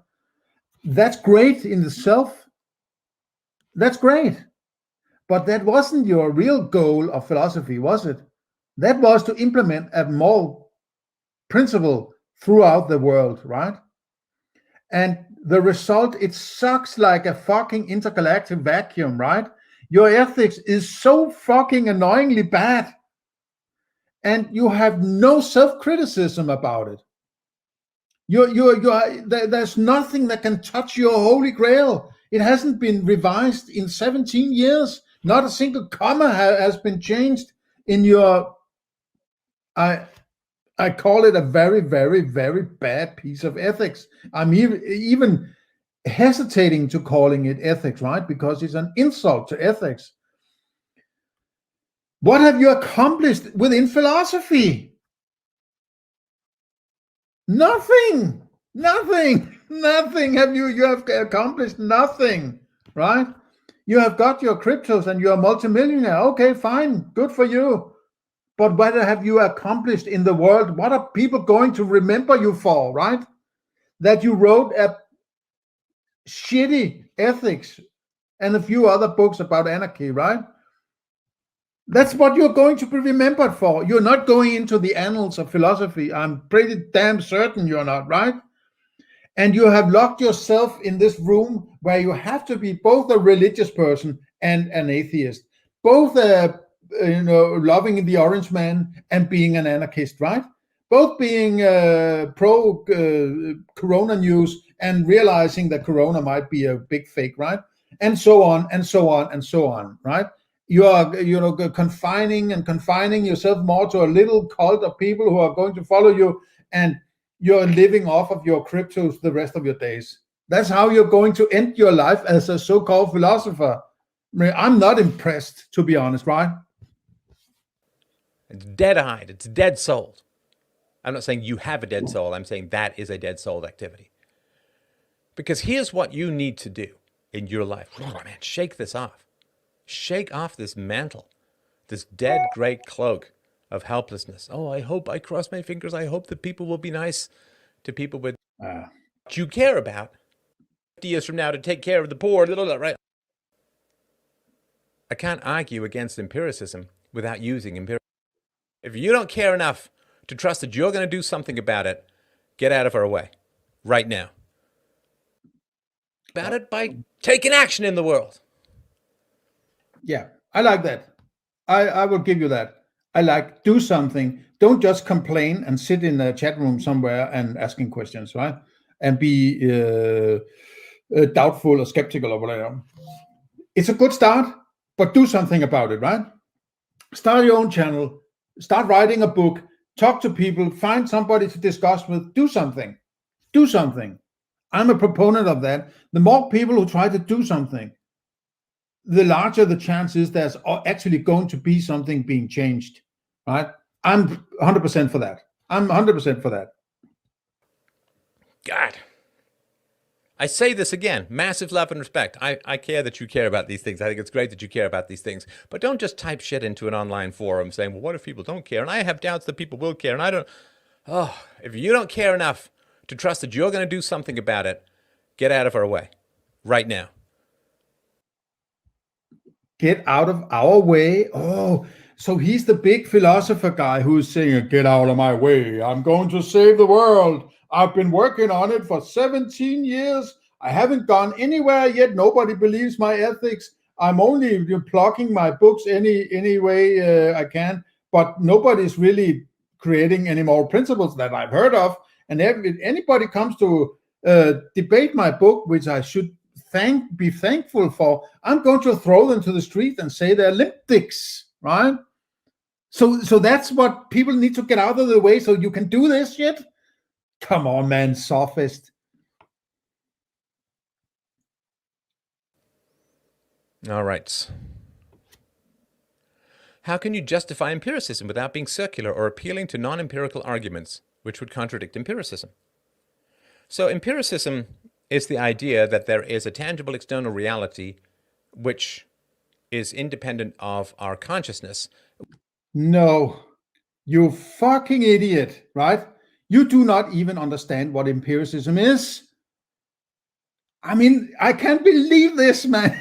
That's great in itself. That's great. But that wasn't your real goal of philosophy, was it? That was to implement a moral principle throughout the world, right? And the result, it sucks like a fucking intergalactic vacuum, right? Your ethics is so fucking annoyingly bad. And you have no self-criticism about it. There's nothing that can touch your holy grail. It hasn't been revised in 17 years. Not a single comma has been changed in your. I call it a very, very, very bad piece of ethics. I'm even hesitating to calling it ethics, right? Because it's an insult to ethics. What have you accomplished within philosophy? Nothing. You have accomplished nothing, right? You have got your cryptos and you're a multimillionaire. Okay, fine, good for you. But what have you accomplished in the world? What are people going to remember you for, right? That you wrote a shitty ethics and a few other books about anarchy, right? That's what you're going to be remembered for. You're not going into the annals of philosophy. I'm pretty damn certain you're not, right? And you have locked yourself in this room where you have to be both a religious person and an atheist, both loving the orange man and being an anarchist, right? Both being pro Corona news and realizing that Corona might be a big fake, right? And so on, right? You are, confining yourself more to a little cult of people who are going to follow you, and you're living off of your cryptos the rest of your days. That's how you're going to end your life as a so-called philosopher. I mean, I'm not impressed, to be honest, right? It's dead-eyed. It's dead-souled. I'm not saying you have a dead soul. I'm saying that is a dead-souled activity. Because here's what you need to do in your life. Oh, man, shake this off. Shake off this mantle, this dead great cloak of helplessness. Oh, I cross my fingers. I hope that people will be nice to people with what you care about 50 years from now to take care of the poor, right? I can't argue against empiricism without using empiricism. If you don't care enough to trust that you're going to do something about it, get out of our way right now. About it by taking action in the world. Yeah, I like that. I will give you that. I like do something. Don't just complain and sit in a chat room somewhere and asking questions, right? And be doubtful or skeptical or whatever. It's a good start, but do something about it, right? Start your own channel. Start writing a book. Talk to people. Find somebody to discuss with. Do something. Do something. I'm a proponent of that. The more people who try to do something, the larger the chance is there's actually going to be something being changed, right? I'm 100% for that. I'm 100% for that. God. I say this again, massive love and respect. I care that you care about these things. I think it's great that you care about these things. But don't just type shit into an online forum saying, well, what if people don't care? And I have doubts that people will care. And I don't. Oh, if you don't care enough to trust that you're going to do something about it, get out of our way right now. Get out of our way. Oh, so he's the big philosopher guy who's saying, get out of my way. I'm going to save the world. I've been working on it for 17 years. I haven't gone anywhere yet. Nobody believes my ethics. I'm only plugging my books any way I can, but nobody's really creating any more principles that I've heard of. And if anybody comes to debate my book, which I should be thankful for, I'm going to throw them to the street and say they're limp dicks, right? So that's what people need to get out of the way so you can do this shit. Come on, man, sophist. All right. How can you justify empiricism without being circular or appealing to non-empirical arguments, which would contradict empiricism? So empiricism is the idea that there is a tangible external reality which is independent of our consciousness. No, you fucking idiot, right? You do not even understand what empiricism is. I mean, I can't believe this, man.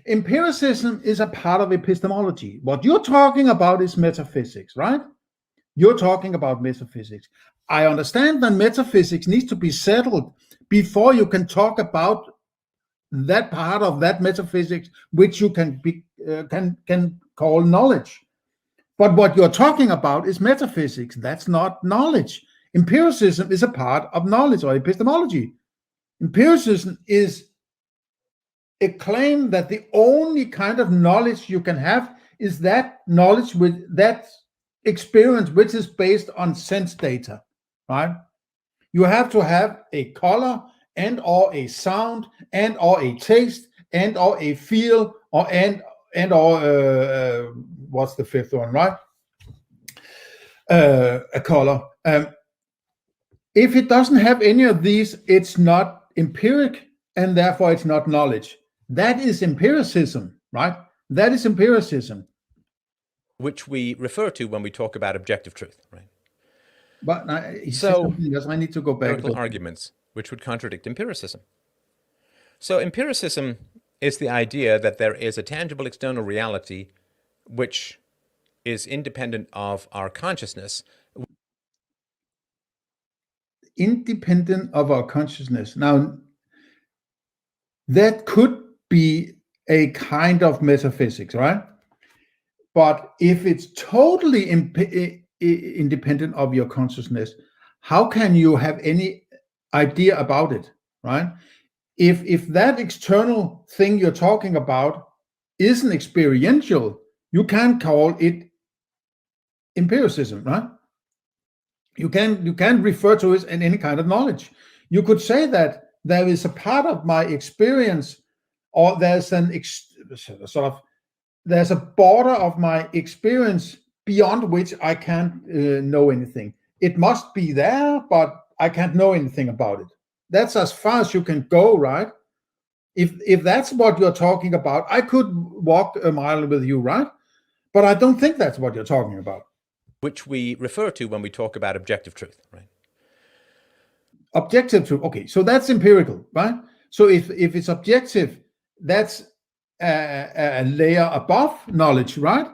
Empiricism is a part of epistemology. What you're talking about is metaphysics, right? You're talking about metaphysics. I understand that metaphysics needs to be settled before you can talk about that part of that metaphysics which you can call knowledge. But what you're talking about is metaphysics. That's not knowledge. Empiricism is a part of knowledge or epistemology. Empiricism is a claim that the only kind of knowledge you can have is that knowledge with that experience which is based on sense data, right? You have to have a color and or a sound and or a taste and or a feel or and or what's the fifth one, right? A color. If it doesn't have any of these, it's not empiric, and therefore it's not knowledge. That is empiricism, right? That is empiricism. Which we refer to when we talk about objective truth, right? But I need to go back. Arguments which would contradict empiricism. So empiricism is the idea that there is a tangible external reality which is independent of our consciousness. Independent of our consciousness. Now, that could be a kind of metaphysics, right? But if it's totally independent of your consciousness, how can you have any idea about it, right? If that external thing you're talking about isn't experiential, you can't call it empiricism, right? You can refer to it in any kind of knowledge. You could say that there is a part of my experience, or there's there's a border of my experience beyond which I can't know anything. It must be there, but I can't know anything about it. That's as far as you can go, right? If that's what you're talking about, I could walk a mile with you, right? But I don't think that's what you're talking about. Which we refer to when we talk about objective truth, right? Objective truth. Okay, so that's empirical, right? So if it's objective, that's a layer above knowledge, right?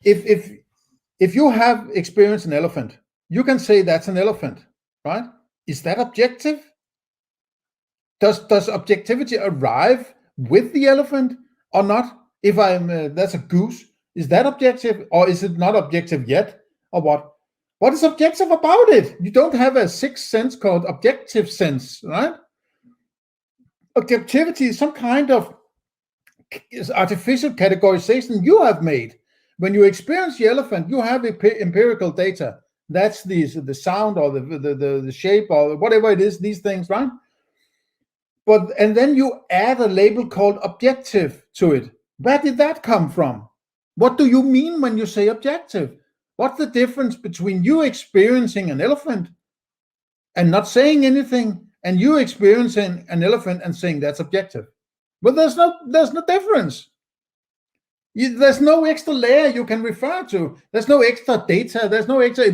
If you have experienced an elephant, you can say that's an elephant, right? Is that objective? Does objectivity arrive with the elephant or not? If that's a goose, is that objective or is it not objective yet? Or what? What is objective about it? You don't have a sixth sense called objective sense, right? Objectivity is some kind of artificial categorization you have made. When you experience the elephant, you have empirical data. That's the sound or the shape or whatever it is, these things, right? And then you add a label called objective to it. Where did that come from? What do you mean when you say objective? What's the difference between you experiencing an elephant and not saying anything, and you experiencing an elephant and saying that's objective? Well, there's no difference. There's no extra layer you can refer to. There's no extra data. There's no extra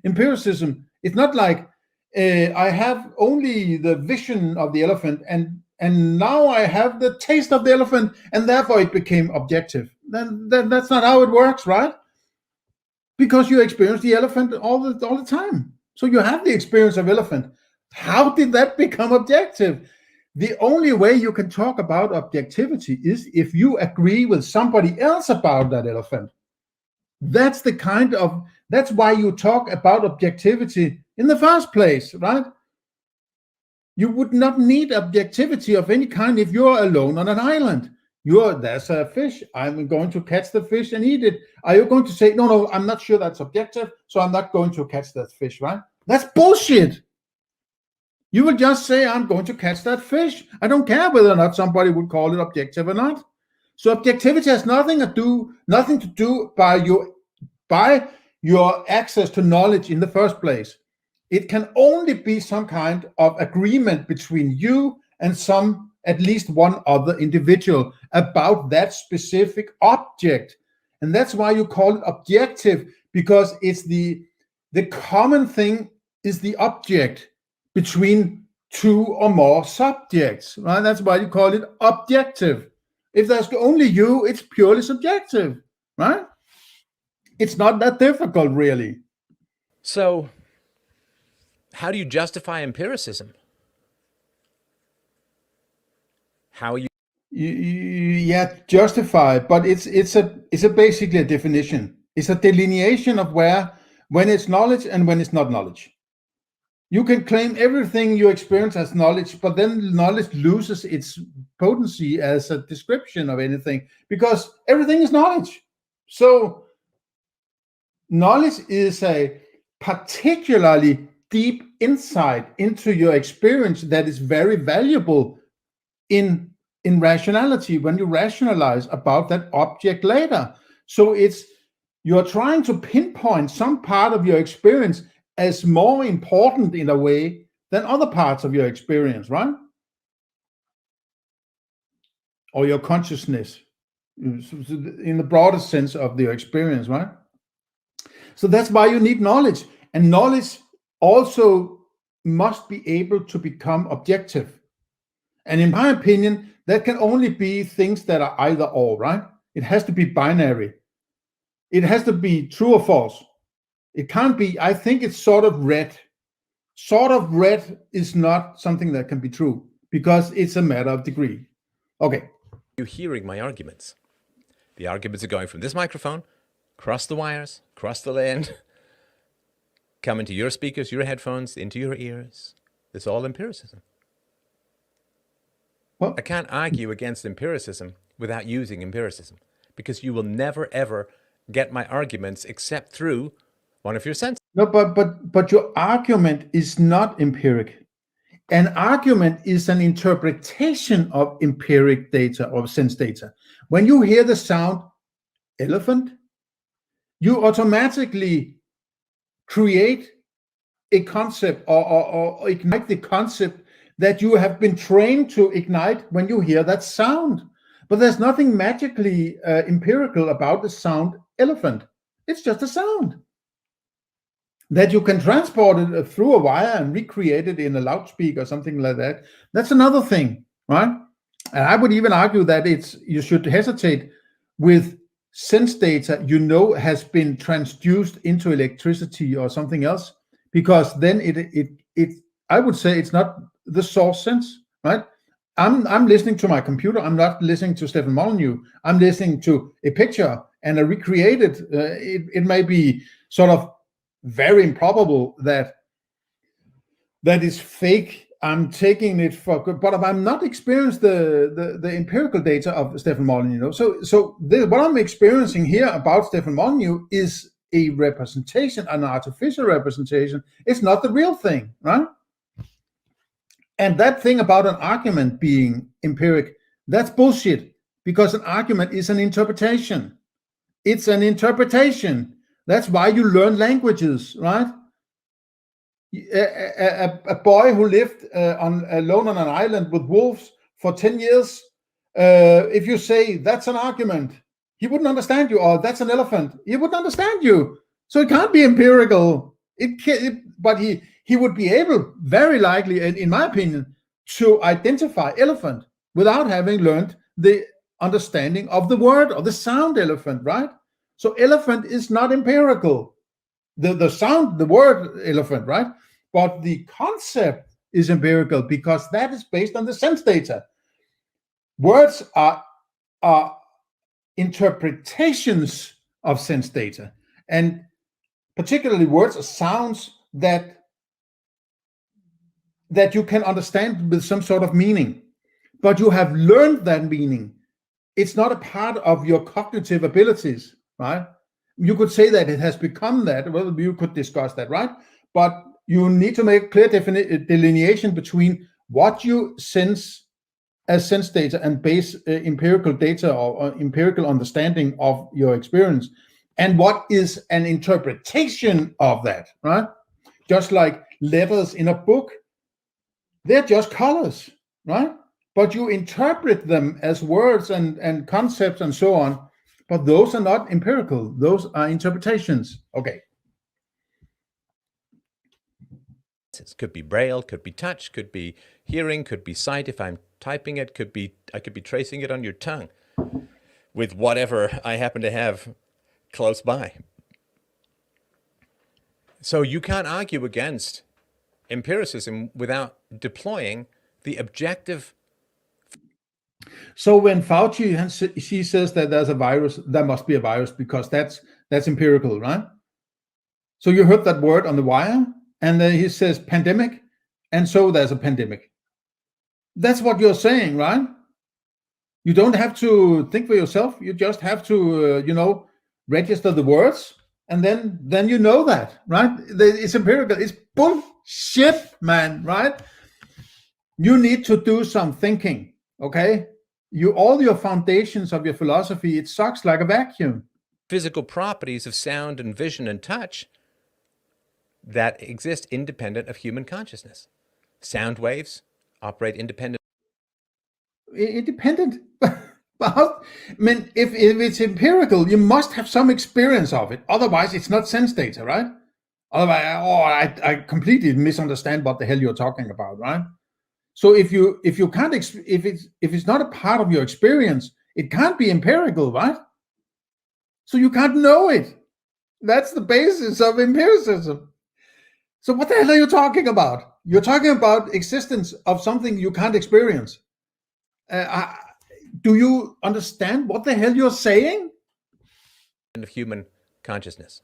empiricism. It's not like I have only the vision of the elephant, and now I have the taste of the elephant, and therefore it became objective. Then that's not how it works, right? Because you experience the elephant all the time. So you have the experience of elephant. How did that become objective? The only way you can talk about objectivity is if you agree with somebody else about that elephant. That's why you talk about objectivity in the first place, right? You would not need objectivity of any kind if you're alone on an island. There's a fish. I'm going to catch the fish and eat it. Are you going to say, no, I'm not sure that's objective, so I'm not going to catch that fish, right? That's bullshit. You will just say, I'm going to catch that fish. I don't care whether or not somebody would call it objective or not. So objectivity has nothing to do by your access to knowledge in the first place. It can only be some kind of agreement between you and at least one other individual about that specific object. And that's why you call it objective, because it's the common thing is the object between two or more subjects, right? That's why you call it objective. If there's only you, it's purely subjective, right? It's not that difficult, really. So, how do you justify empiricism? How you? Yeah, justify, but it's basically a definition. It's a delineation of when it's knowledge and when it's not knowledge. You can claim everything you experience as knowledge, but then knowledge loses its potency as a description of anything, because everything is knowledge. So knowledge is a particularly deep insight into your experience that is very valuable in rationality when you rationalize about that object later. So you're trying to pinpoint some part of your experience as more important in a way than other parts of your experience, right? Or your consciousness, in the broader sense of your experience, right? So that's why you need knowledge. And knowledge also must be able to become objective. And in my opinion, that can only be things that are either or, right? It has to be binary. It has to be true or false. It can't be, I think it's sort of red. Sort of red is not something that can be true, because it's a matter of degree. Okay. You're hearing my arguments. The arguments are going from this microphone, across the wires, across the land, come into your speakers, your headphones, into your ears. It's all empiricism. Well, I can't argue against empiricism without using empiricism, because you will never, ever get my arguments except through one of your senses. No, but your argument is not empiric. An argument is an interpretation of empiric data or sense data. When you hear the sound elephant, you automatically create a concept or ignite the concept that you have been trained to ignite when you hear that sound. But there's nothing magically empirical about the sound elephant. It's just a sound that you can transport it through a wire and recreate it in a loudspeaker or something like that. That's another thing, right? And I would even argue that you should hesitate with sense data has been transduced into electricity or something else, because then I would say it's not the source sense, right? I'm listening to my computer. I'm not listening to Stefan Molyneux. I'm listening to a picture and a recreated. It may be sort of very improbable that is fake. I'm taking it for good, but I'm not experienced the empirical data of Stefan Molyneux. So what I'm experiencing here about Stefan Molyneux is a representation, an artificial representation. It's not the real thing, right? And that thing about an argument being empiric, that's bullshit, because an argument is an interpretation. It's an interpretation. That's why you learn languages, right? A boy who lived alone on an island with wolves for 10 years, if you say that's an argument, he wouldn't understand you. Or that's an elephant. He wouldn't understand you. So it can't be empirical. But he would be able, very likely, in my opinion, to identify elephant without having learned the understanding of the word or the sound elephant, right? So elephant is not empirical. The sound, the word elephant, right? But the concept is empirical because that is based on the sense data. Words are interpretations of sense data, and particularly words or sounds that you can understand with some sort of meaning, but you have learned that meaning. It's not a part of your cognitive abilities, right? You could say that it has become that. Well, you could discuss that, right? But you need to make clear delineation between what you sense as sense data and base empirical data or empirical understanding of your experience, and what is an interpretation of that, right? Just like letters in a book, they're just colors, right? But you interpret them as words and concepts and so on. But those are not empirical. Those are interpretations. Okay. It could be braille, could be touch, could be hearing, could be sight. If I'm typing it, I could be tracing it on your tongue with whatever I happen to have close by. So you can't argue against empiricism without deploying the objective. So when Fauci, she says that there's a virus, there must be a virus because that's empirical, right? So you heard that word on the wire, and then he says pandemic, and so there's a pandemic. That's what you're saying, right? You don't have to think for yourself. You just have to, register the words, and then you know that, right? It's empirical. It's bullshit, man, right? You need to do some thinking, okay? All your foundations of your philosophy, it sucks like a vacuum. Physical properties of sound and vision and touch that exist independent of human consciousness. Sound waves operate independent. Independent? I mean, if it's empirical, you must have some experience of it. Otherwise, it's not sense data, right? Otherwise, I completely misunderstand what the hell you're talking about, right? So if you can't, if it's not a part of your experience, it can't be empirical, right? So you can't know it. That's the basis of empiricism. So what the hell are you talking about? You're talking about existence of something you can't experience. Do you understand what the hell you're saying? Of human consciousness.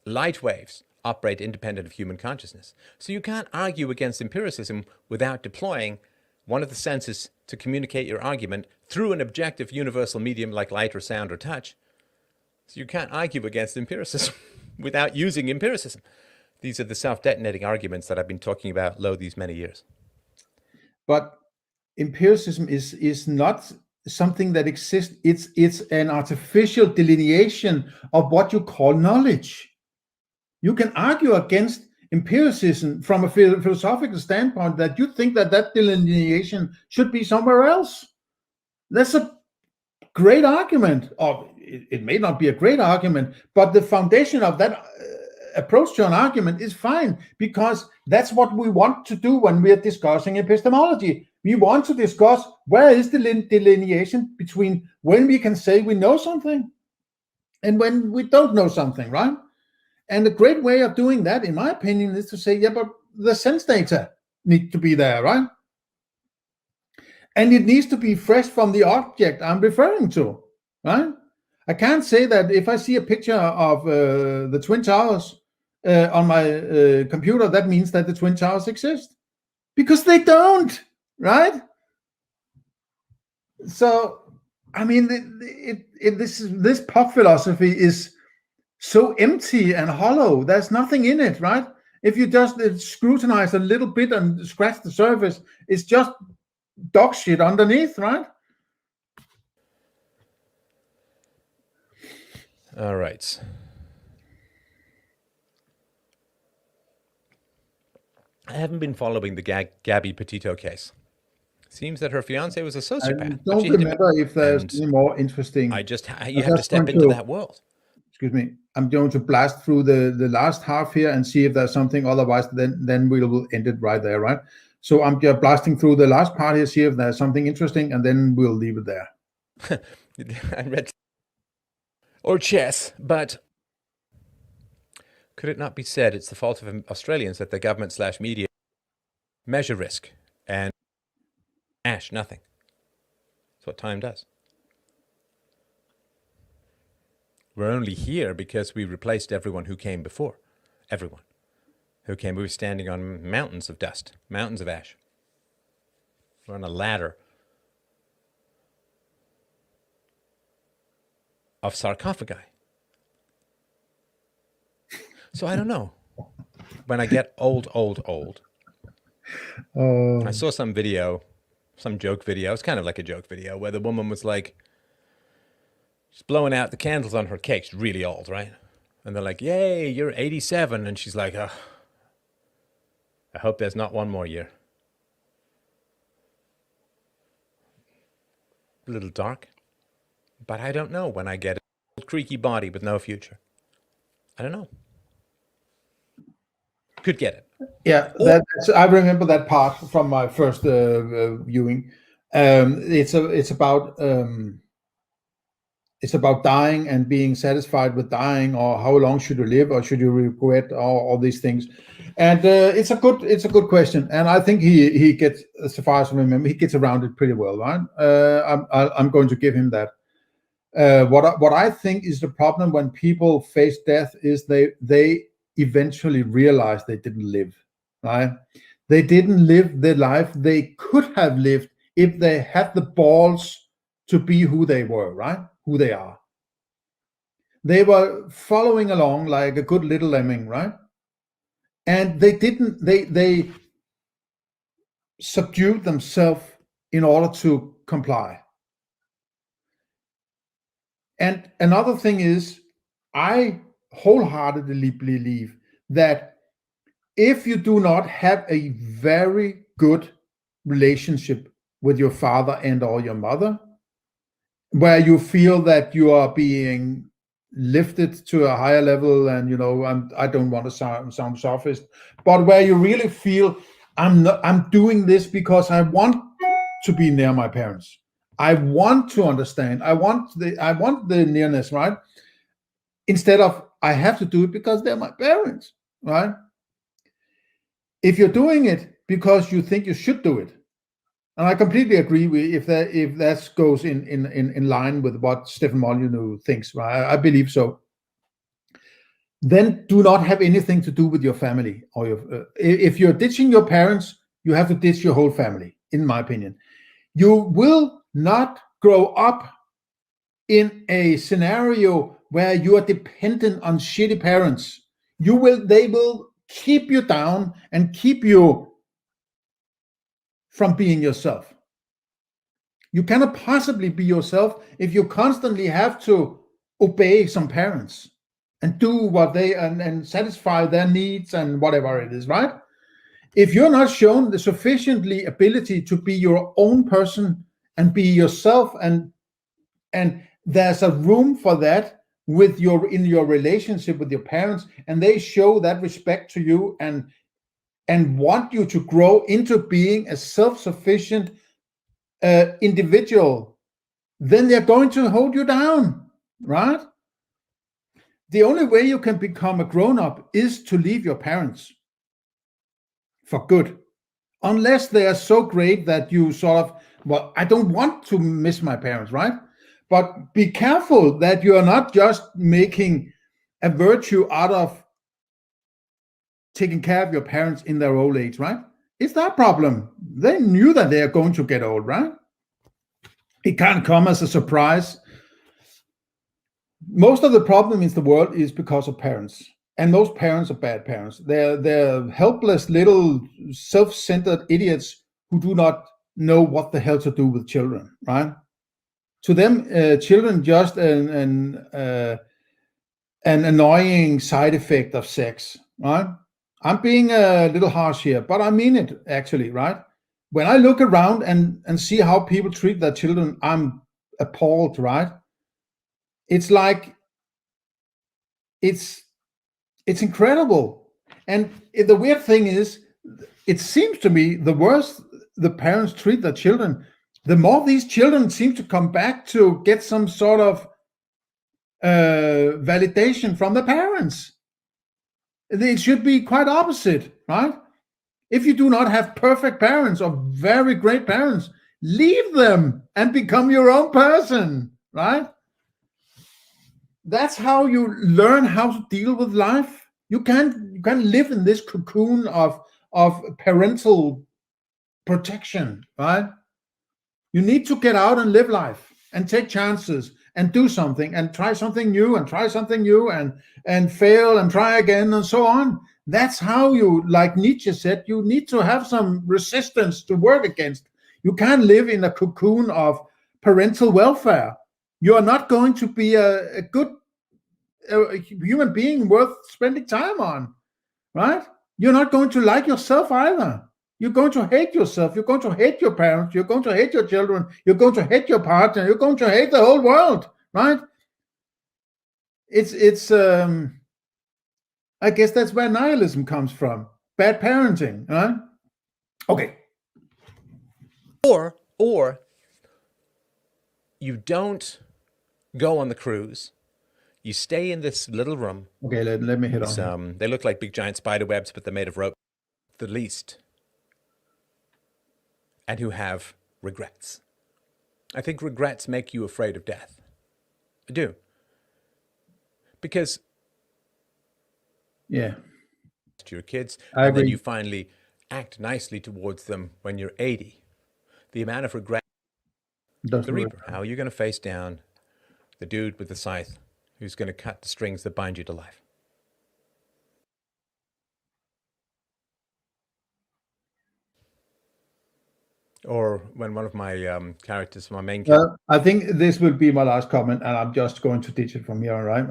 Light waves operate independent of human consciousness. So you can't argue against empiricism without deploying one of the senses to communicate your argument through an objective universal medium like light or sound or touch. So you can't argue against empiricism without using empiricism. These are the self-detonating arguments that I've been talking about these many years. But empiricism is not something that exists. It's an artificial delineation of what you call knowledge. You can argue against empiricism from a philosophical standpoint that you think that delineation should be somewhere else. That's a great argument, or it may not be a great argument, but the foundation of that approach to an argument is fine, because that's what we want to do when we are discussing epistemology. We want to discuss where is the delineation between when we can say we know something and when we don't know something, right? And a great way of doing that, in my opinion, is to say, yeah, but the sense data need to be there, right? And it needs to be fresh from the object I'm referring to, right? I can't say that if I see a picture of the Twin Towers on my computer, that means that the Twin Towers exist, because they don't, right? So, I mean, this pop philosophy is so empty and hollow. There's nothing in it, right? If you just scrutinize a little bit and scratch the surface, it's just dog shit underneath, right? All right. I haven't been following the Gabby Petito case. Seems that her fiance was a I sociopath. but don't she hid him. remember if there's And any more interesting. you have just to step going into to- that world. Excuse me. I'm going to blast through the last half here and see if there's something. Otherwise, then we will end it right there, right? So I'm just blasting through the last part here, see if there's something interesting, and then we'll leave it there. I read or chess, but could it not be said it's the fault of Australians that the government/media measure risk and nothing? That's what time does. We're only here because we replaced everyone who came before. Everyone who came. We were standing on mountains of dust, mountains of ash. We're on a ladder of sarcophagi. So I don't know. When I get old, I saw some video, some joke video. It's kind of like a joke video where the woman was like, she's blowing out the candles on her cake. She's really old, right? And they're like, yay, you're 87. And she's like, oh, I hope there's not one more year. A little dark. But I don't know when I get an old creaky body with no future. I don't know. Could get it. Yeah, I remember that part from my first viewing. It's about dying and being satisfied with dying, or how long should you live, or should you regret, or all these things. And it's a good question, and I think he gets, as far as I remember, he gets around it pretty well, right? I'm going to give him that. What I think is the problem when people face death is they eventually realize they didn't live, right? They didn't live the life they could have lived if they had the balls to be who they were, right? Who they are. They were following along like a good little lemming, right? And they subdued themselves in order to comply. And another thing is, I wholeheartedly believe that if you do not have a very good relationship with your father and or your mother, where you feel that you are being lifted to a higher level, and I don't want to sound sophist, but where you really feel I'm doing this because I want to be near my parents. I want to understand. I want the nearness, right? Instead of I have to do it because they're my parents, right? If you're doing it because you think you should do it, and I completely agree with if that goes in line with what Stefan Molyneux thinks, right? I believe so. Then do not have anything to do with your family, or if you're ditching your parents, you have to ditch your whole family, in my opinion. You will not grow up in a scenario where you are dependent on shitty parents. They will keep you down and keep you from being yourself. You cannot possibly be yourself if you constantly have to obey some parents and do what they and satisfy their needs and whatever it is, right? If you're not shown the sufficiently ability to be your own person and be yourself, and there's a room for that in your relationship with your parents, and they show that respect to you and want you to grow into being a self-sufficient individual, then they're going to hold you down, right? The only way you can become a grown-up is to leave your parents for good, unless they are so great that you sort of, well, I don't want to miss my parents, right? But be careful that you are not just making a virtue out of taking care of your parents in their old age, right? It's their problem. They knew that they are going to get old, right? It can't come as a surprise. Most of the problem in the world is because of parents, and those parents are bad parents. They're helpless little self-centered idiots who do not know what the hell to do with children, right? To them, children just an annoying side effect of sex, right? I'm being a little harsh here, but I mean it actually, right? when I look around and see how people treat their children, I'm appalled, right? It's like, it's incredible. And the weird thing is, it seems to me the worse the parents treat their children, the more these children seem to come back to get some sort of validation from the parents. It should be quite opposite, right? If you do not have perfect parents or very great parents, leave them and become your own person, right? That's how you learn how to deal with life. You can't live in this cocoon of parental protection, right? You need to get out and live life and take chances and do something and try something new and fail and try again and so on. That's how you, like Nietzsche said, you need to have some resistance to work against. You can't live in a cocoon of parental welfare. You are not going to be a good human being worth spending time on, right? You're not going to like yourself either. You're going to hate yourself. You're going to hate your parents. You're going to hate your children. You're going to hate your partner. You're going to hate the whole world, right? It's I guess that's where nihilism comes from. Bad parenting, right? Okay. Or you don't go on the cruise. You stay in this little room. Okay, let me hit on. They look like big giant spider webs, but they're made of rope. The least. And who have regrets. I think regrets make you afraid of death. I do. Because yeah, to your kids, I and then agree. you finally act nicely towards them when you're 80. The amount of regret. The Reaper. How are you going to face down the dude with the scythe who's going to cut the strings that bind you to life? Or when one of my characters, my main character... I think this will be my last comment, and I'm just going to ditch it from here, all right?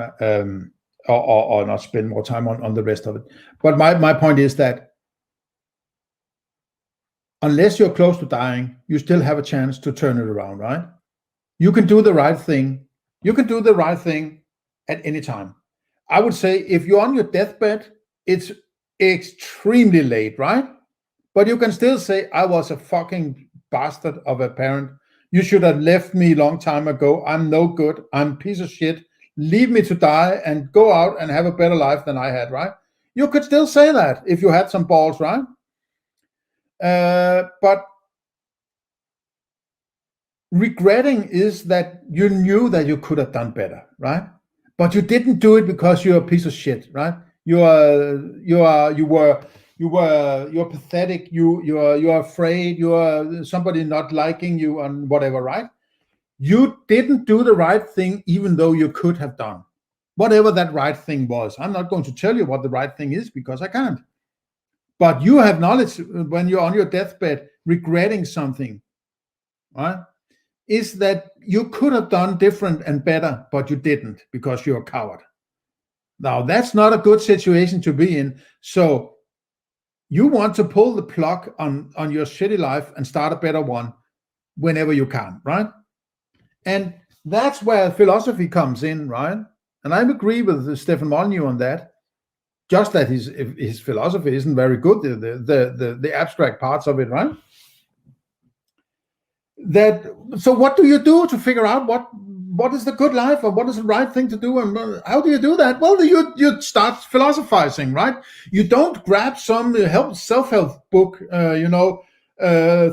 Or not spend more time on the rest of it. But my point is that unless you're close to dying, you still have a chance to turn it around, right? You can do the right thing. You can do the right thing at any time. I would say if you're on your deathbed, it's extremely late, right? But you can still say, I was a fucking bastard of a parent. You should have left me a long time ago. I'm no good. I'm a piece of shit. Leave me to die and go out and have a better life than I had, right? You could still say that if you had some balls, right? But regretting is that you knew that you could have done better, right? But you didn't do it because you're a piece of shit, right? You're pathetic. You're afraid. You're somebody not liking you and whatever, right? You didn't do the right thing, even though you could have done whatever that right thing was. I'm not going to tell you what the right thing is because I can't. But you have knowledge when you're on your deathbed regretting something, right? Is that you could have done different and better, but you didn't because you're a coward. Now, that's not a good situation to be in. So you want to pull the plug on your shitty life and start a better one whenever you can, right? And that's where philosophy comes in, right? And I agree with Stefan Molyneux on that. Just that his philosophy isn't very good, the abstract parts of it, right? So what do you do to figure out what is the good life or what is the right thing to do, and how do you do that? Well, you start philosophizing, right? You don't grab some self-help book,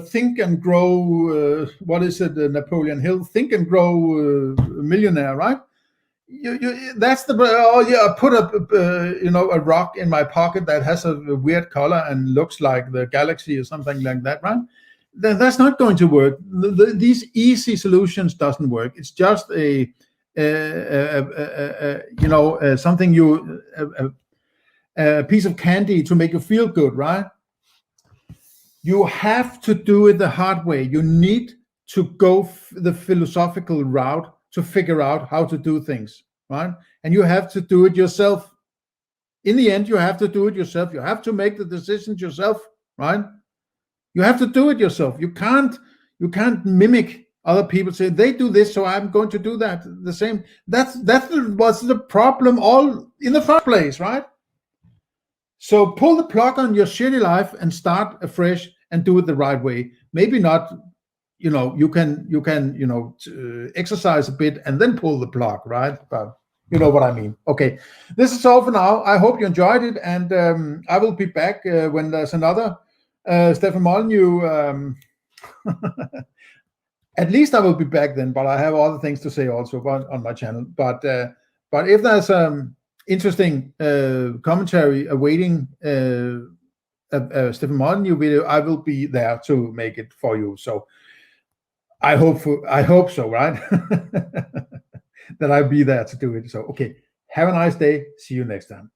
Think and Grow, what is it, Napoleon Hill, Think and Grow Millionaire, right? That's I put a rock in my pocket that has a weird color and looks like the galaxy or something like that, right? That's not going to work. These easy solutions doesn't work. It's just something a piece of candy to make you feel good, right? You have to do it the hard way. You need to go the philosophical route to figure out how to do things, right? And you have to do it yourself. In the end, you have to do it yourself. You have to make the decisions yourself, right? You have to do it yourself. You can't mimic other people, say they do this, so I'm going to do that the same. That was the problem all in the first place, right? So pull the plug on your shitty life and start afresh and do it the right way. Maybe not, you can exercise a bit and then pull the plug, right? But you know what I mean. Okay, this is all for now. I hope you enjoyed it, and I will be back when there's another Stefan Molyneux. At least I will be back then, but I have other things to say also on my channel. But if there's interesting commentary awaiting a Stefan Molyneux video, I will be there to make it for you. So I hope so, right? That I'll be there to do it. So okay, have a nice day. See you next time.